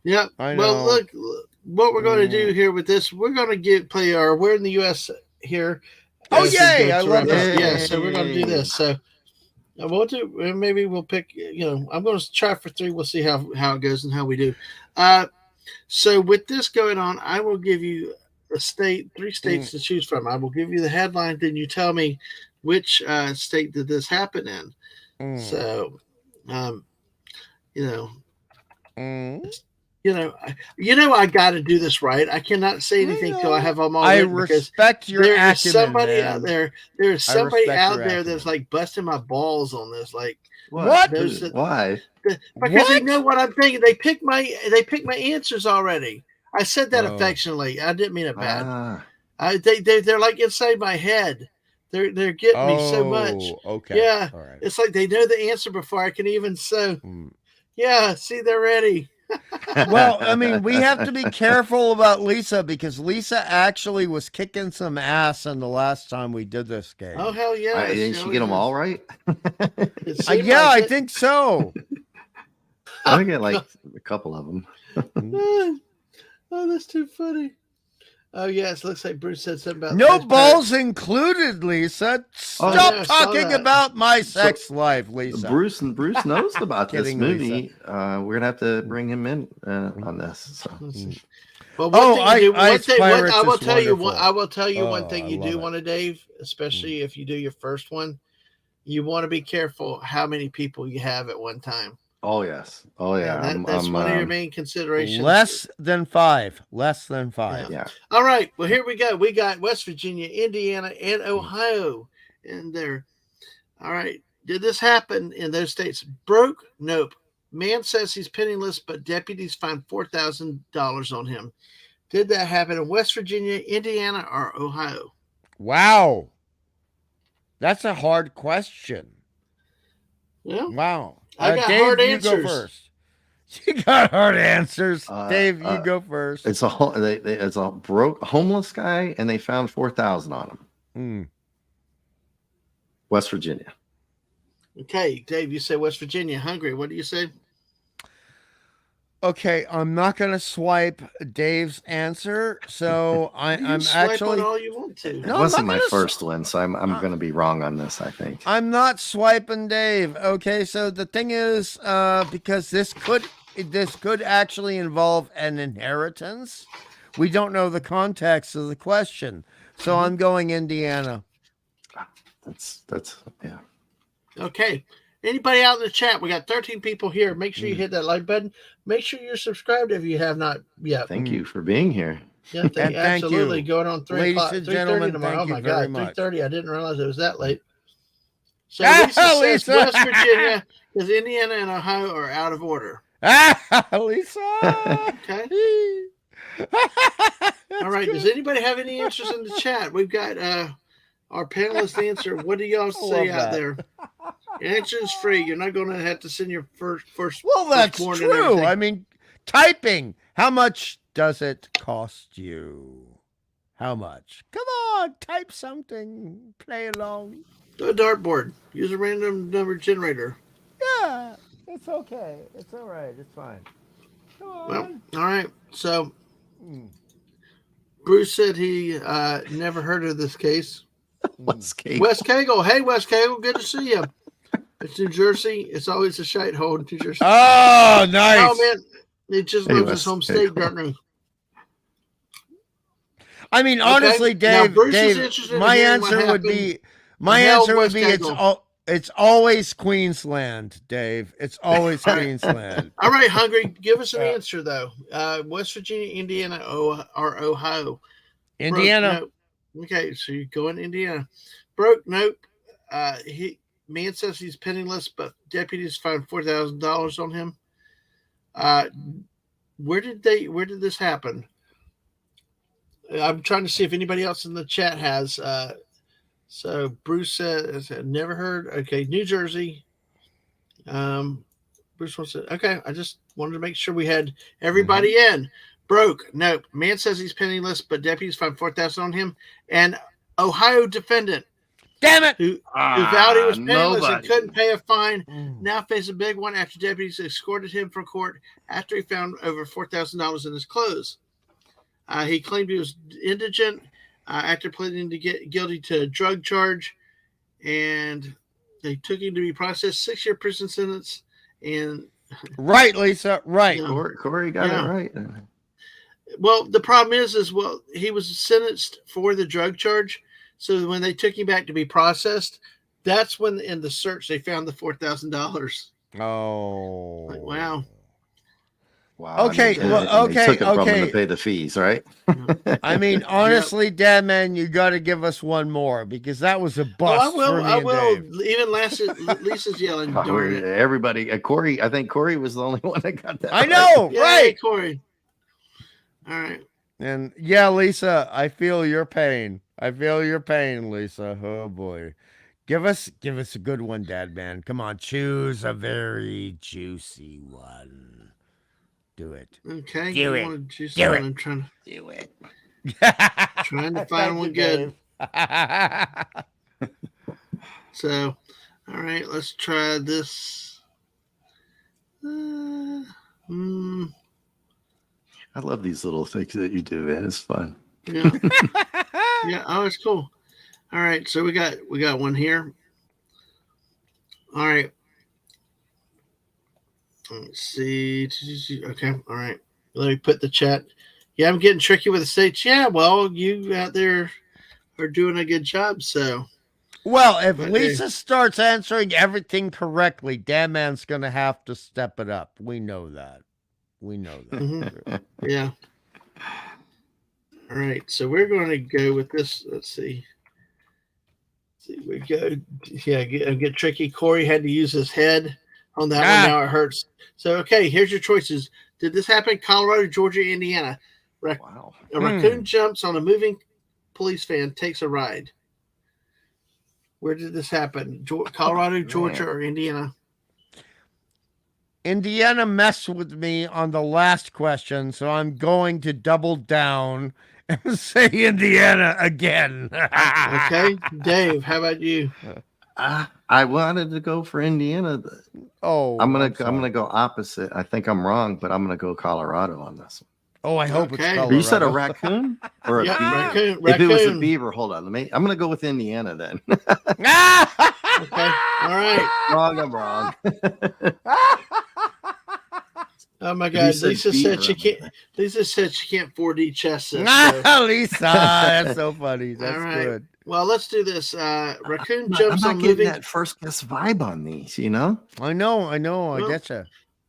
Yeah. Well, look, what we're going to do here with this, we're going to play our "We're in the U.S." here. Oh yay! I love it. Yeah. So we're going to do this. So maybe we'll pick. I'm going to try for 3. We'll see how it goes and how we do. So with this going on, I will give you a state, 3 states to choose from. I will give you the headline, then you tell me which state did this happen in. So, I got to do this right. I cannot say anything till I have them all. I respect your acumen. There's somebody out there. There's somebody out there that's like busting my balls on this. Like what? Why? Because they know what I'm thinking. They pick my answers already. I said that affectionately. I didn't mean it bad. They're like inside my head. They're getting me so much. Okay. Yeah. All right. It's like they know the answer before I can even say. Yeah. See, they're ready. Well, I mean, we have to be careful about Lisa because Lisa actually was kicking some ass in the last time we did this game. Oh hell yeah! Didn't she get them all right? I think so. I get like a couple of them. Oh, that's too funny. Oh, yes. Looks like Bruce said something about no balls included, Lisa. Stop talking about my sex life, Lisa. Bruce knows about this movie. We're going to have to bring him in on this. So. Well, I will tell you Oh, one thing you do want to, Dave, especially if you do your first one. You want to be careful how many people you have at one time. Oh, yes. Oh, yeah. That's one of your main considerations. Less than five. Yeah. All right. Well, here we go. We got West Virginia, Indiana, and Ohio in there. All right. Did this happen in those states? Broke? Nope. Man says he's penniless, but deputies find $4,000 on him. Did that happen in West Virginia, Indiana, or Ohio? Wow. That's a hard question. Yeah. Wow. I got Dave, hard you answers. Go first. You got hard answers. Dave, you go first. It's a broke homeless guy, and they found $4,000 on him. West Virginia. Okay, Dave, you say West Virginia. Hungry. What do you say? Okay, I'm not going to swipe Dave's answer, so I'm actually. All you want to. No, it wasn't my first one, so I'm going to be wrong on this, I think. I'm not swiping Dave. Okay, so the thing is, because this could actually involve an inheritance. We don't know the context of the question, so I'm going Indiana. That's yeah. Okay. Anybody out in the chat? We got 13 people here. Make sure you hit that like button. Make sure you're subscribed if you have not yet. Thank you for being here. Yeah, absolutely. You. Going on 3 Ladies o'clock. And 3:30 gentlemen, tomorrow. Oh my God, 3:30. I didn't realize it was that late. So Lisa says West Virginia, because Indiana and Ohio are out of order. Lisa. Okay. All right. Good. Does anybody have any answers in the chat? We've got our panelists answer. What do y'all say out there? Answer is free. You're not going to have to send your first. Well, that's true. I mean, typing. How much does it cost you? How much? Come on, type something. Play along. Do a dartboard. Use a random number generator. Yeah, it's okay. It's all right. It's fine. Come on. Well, all right. So, Bruce said he never heard of this case. West Cagle. West Cagle. Hey, West Cagle. Good to see you. It's New Jersey. It's always a shite hole in New Jersey. Oh, nice. Oh, man. He just loves his home state, doesn't he? I mean, honestly, Dave, my answer would be it's always Queensland, Dave. It's always Queensland. All right, Hungry. Give us an answer, though. West Virginia, Indiana, or Ohio? Indiana. Broke, nope. Okay, so you're going Indiana. Broke, nope. Man says he's penniless, but deputies find $4,000 on him. Where did this happen? I'm trying to see if anybody else in the chat has. So Bruce says, never heard. Okay, New Jersey. Bruce wants to. Okay, I just wanted to make sure we had everybody in. Broke. Nope. Man says he's penniless, but deputies find $4,000 on him. And Ohio defendant. Damn it! Who vowed he was penniless and couldn't pay a fine. Now faces a big one after deputies escorted him from court after he found over $4,000 in his clothes. He claimed he was indigent after pleading to get guilty to a drug charge, and they took him to be processed. 6-year prison sentence. And right, Lisa, right. Corey got it right. Well, the problem is he was sentenced for the drug charge. So when they took him back to be processed, that's when in the search they found the $4,000. Oh, like, wow. Okay, They took it from him to pay the fees, right? I mean, honestly, Dadman, you got to give us one more because that was a bust. I will. Even Lisa's yelling. Everybody, Corey. I think Corey was the only one that got that. I know, right? Yay, Corey. All right. And yeah, Lisa, I feel your pain. Lisa. Oh boy. Give us a good one, Dadman. Come on, choose a very juicy one. Do it. Okay. Do it. I'm trying to do it. Trying to find one good. So, all right, let's try this. I love these little things that you do, man. It's fun. Yeah. Yeah. Oh, it's cool. All right. So we got one here. All right. Let's see. Okay. All right. Let me put the chat. Yeah, I'm getting tricky with the states. Yeah. Well, you out there are doing a good job. So. Well, if Lisa starts answering everything correctly, Dadman's going to have to step it up. We know that. Mm-hmm. Yeah. All right. So we're going to go with this. Let's see. We go. Yeah. Get tricky. Corey had to use his head on that one. Now it hurts. So, okay. Here's your choices. Did this happen in Colorado, Georgia, Indiana? Wow. A raccoon jumps on a moving police van, takes a ride. Where did this happen? Colorado, Georgia, or Indiana? Indiana messed with me on the last question, so I'm going to double down and say Indiana again. Okay. Dave, how about you? I wanted to go for Indiana. Oh, I'm gonna go opposite. I think I'm wrong, but I'm gonna go Colorado on this one. Oh, I hope it's Colorado. You said a raccoon or a beaver? Raccoon. If it was a beaver, hold on. I'm gonna go with Indiana then. Okay. All right. Wrong. I'm wrong. Oh my God! Lisa said she can't. Lisa said she can't 4D chess this. So. Lisa, that's so funny. That's good. Well, let's do this. Raccoon I'm jumps not on getting moving. that first guess vibe on these, you know. I know. I getcha.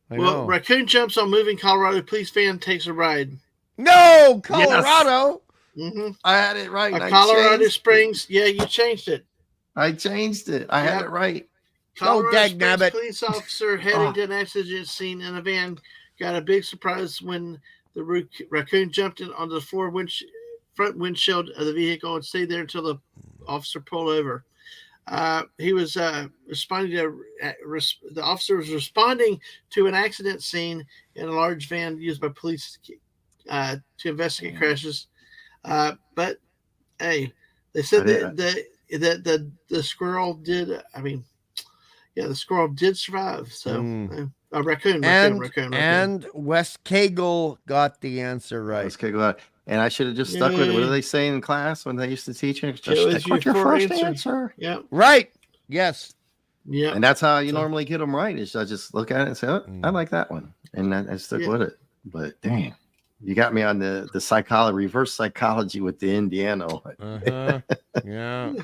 Well, raccoon jumps on moving Colorado police van, takes a ride. No, Colorado. Yes. Mm-hmm. I had it right. Colorado Springs. Yeah, you changed it. I changed it. I had it right. Colorado Springs police officer heading to an accident scene in a van got a big surprise when the raccoon jumped in on the front windshield of the vehicle and stayed there until the officer pulled over. He was responding to the officer was responding to an accident scene in a large van used by police to investigate crashes. But hey, they said that the squirrel did. I mean, yeah, the squirrel did survive. So raccoon. And Wes Cagle got the answer right. Wes Cagle, and I should have just stuck with it. What do they say in class when they used to teach it? Just stick with your first answer. Yeah. Right. Yes. Yeah. And that's how you normally get them right. Is I just look at it and say, "Oh, I like that one," and I stuck with it. But damn, you got me on the psychology, reverse psychology with the Indiana. Yeah.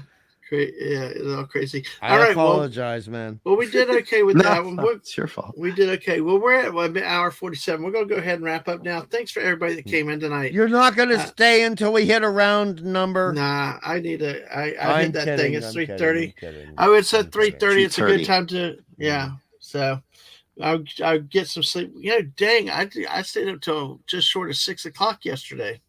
Yeah, it's all crazy. I apologize, man. Well, we did okay with that one. It's your fault. We did okay. Well, we're at hour 47. We're going to go ahead and wrap up now. Thanks for everybody that came in tonight. You're not going to stay until we hit a round number? Nah, I need to. I hit that thing. It's 3:30. I would say 3:30. It's a good time to. Yeah. So I'll get some sleep. You know, dang, I stayed up till just short of 6 o'clock yesterday.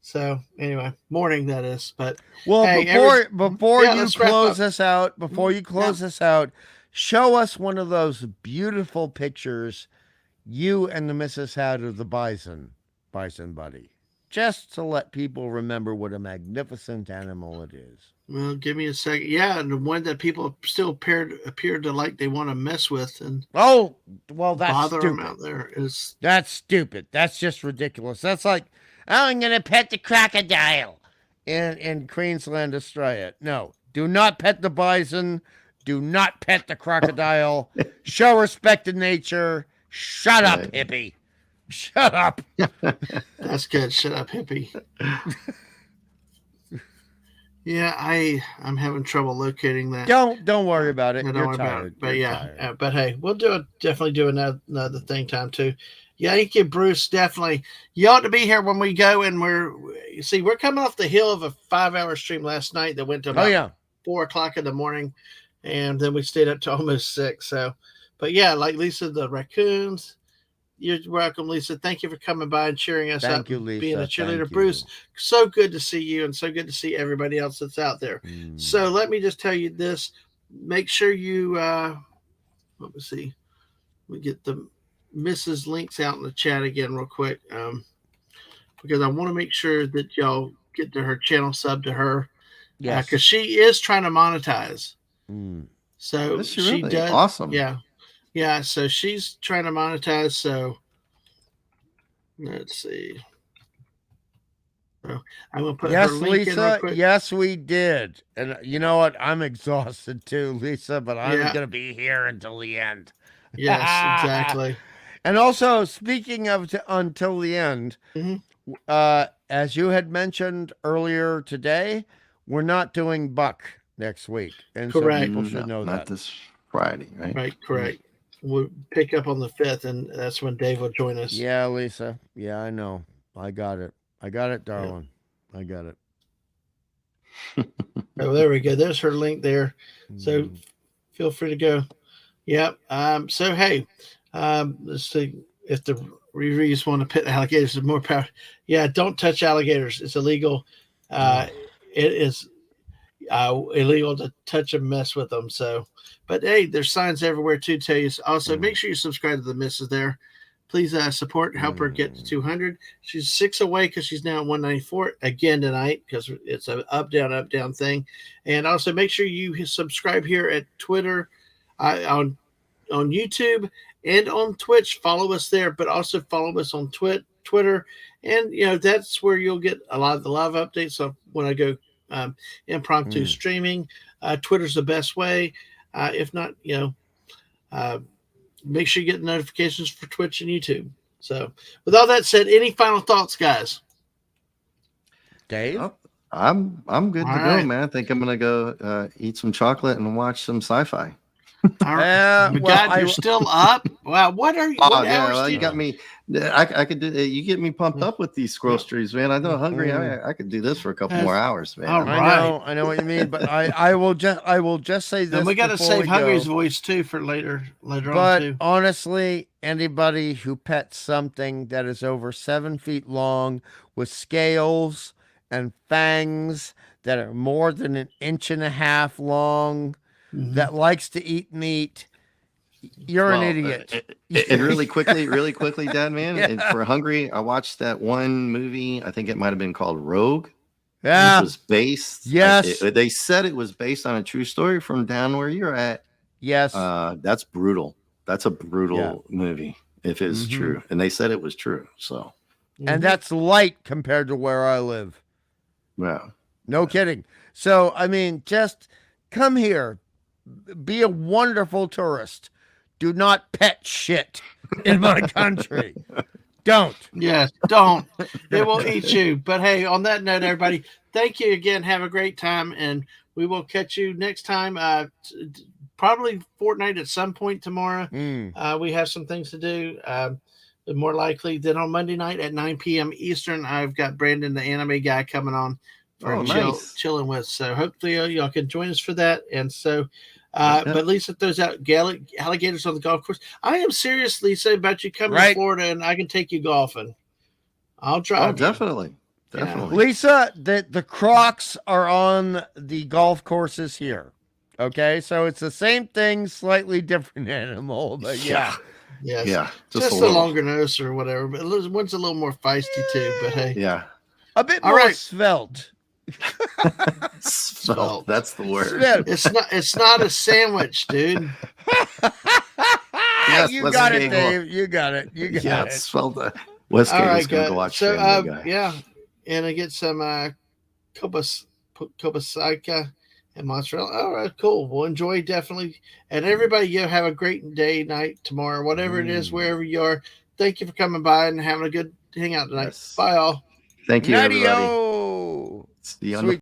So anyway, morning that is. But well, hey, before you close this out, show us one of those beautiful pictures you and the missus had of the bison buddy, just to let people remember what a magnificent animal it is. Well, give me a second. Yeah, and the one that people still appear to like they want to mess with and well, that's bother stupid. Them out there is that's stupid. That's just ridiculous. That's like, I'm going to pet the crocodile in Queensland, Australia. No, do not pet the bison. Do not pet the crocodile. Show respect to nature. Shut up, hippie. Shut up. That's good. Shut up, hippie. Yeah, I'm having trouble locating that. Don't worry about it. You're tired. But but hey, we'll definitely do another thing time too. Yankee Bruce, definitely. You ought to be here when we go, and we're coming off the hill of a 5-hour stream last night that went to about 4 o'clock in the morning, and then we stayed up to almost 6. So, but yeah, like Lisa, the raccoons. You're welcome, Lisa. Thank you for coming by and cheering us up. Thank you, Lisa. Being a cheerleader, Bruce. So good to see you, and so good to see everybody else that's out there. So let me just tell you this: make sure you let me see. We get the Mrs. links out in the chat again real quick, because I want to make sure that y'all get to her channel, sub to her, because she is trying to monetize. So she really? does. Awesome. Yeah. So she's trying to monetize. So, but hey, everybody, Awesome. Yeah. So she's trying to monetize. So, yeah, so she's trying to monetize. So, yeah, so she's trying to monetize. So, yeah, so she's trying to monetize. So, Let's see. So I'm gonna put yes, her link in real Lisa. quick. Yes, we did. And you know what? I'm exhausted too, Lisa, but I'm Yeah. going to be here until the end. Yes, exactly. And also, speaking of until the end, as you had mentioned earlier today, we're not doing Buck next week. And Correct. so people should know not that. this Friday, right? Right, correct. We'll pick up on the 5th, and that's when Dave will join us. Yeah, Lisa. Yeah, I know. I got it. I got it, darling. I got it. Oh, there we go. There's her link there. So feel free to go. Yep. So hey, let's see if the Riri's want to pit alligators with more power. Yeah, don't touch alligators. It's illegal. It is illegal to touch and mess with them. So, but hey, there's signs everywhere to tell you. Also, make sure you subscribe to the missus there. Please support, help her get to 200. She's 6 away because she's now at 194 again tonight because it's an up down thing. And also make sure you subscribe here at Twitter, on YouTube, and on Twitch. Follow us there, but also follow us on Twitter. And that's where you'll get a lot of the live updates of when I go impromptu streaming. Twitter's the best way. If not, make sure you get the notifications for Twitch and YouTube. So with all that said, any final thoughts, guys? Dave? Oh, I'm good to go, man. I think I'm gonna go eat some chocolate and watch some sci-fi. God, you're still up? Wow, what are you? Oh, yeah, well, you got me. I could do. You get me pumped up with these squirrel streams, man. I'm hungry. I could do this for a couple more hours, man. All right. I know what you mean, but I will just say this. And we got to save Hungry's voice too for later on too. But honestly, anybody who pets something that is over 7 feet long with scales and fangs that are more than 1.5 inches long, that likes to eat meat, you're an idiot. And really quickly, Dadman, for Hungry, I watched that one movie. I think it might have been called Rogue. Yeah. Which was based. Yes. They said it was based on a true story from down where you're at. Yes. That's brutal. That's a brutal movie if it's true. And they said it was true. So. And that's light compared to where I live. Yeah. No kidding. So, I mean, just come here. Be a wonderful tourist. Do not pet shit in my country. Don't. Yes, don't. It will eat you. But hey, on that note, everybody, thank you again. Have a great time, and we will catch you next time. Probably Fortnite at some point tomorrow. We have some things to do. More likely than on Monday night at 9 p.m. Eastern. I've got Brandon, the anime guy, coming on for chilling with. So hopefully y'all can join us for that. And so. But at least it throws out alligators on the golf course. I am serious, Lisa, about you coming to Florida, and I can take you golfing. I'll drive. Oh, definitely. Definitely. Lisa, the Crocs are on the golf courses here. Okay, so it's the same thing, slightly different animal, but Yes. Yeah. Just a longer nose or whatever. But one's a little more feisty too. But hey. Yeah. A bit more svelte. Svelte, that's the word. It's not a sandwich, dude. Yes, you got it, Dave. You got it. It's svelte. Westgate is going to go watch Family Guy. And I get some Kobasaka and mozzarella. All right, cool. We'll enjoy definitely. And everybody, have a great day, night, tomorrow, whatever it is, wherever you are. Thank you for coming by and having a good hangout tonight. Bye, all. Thank you, everybody. See you on the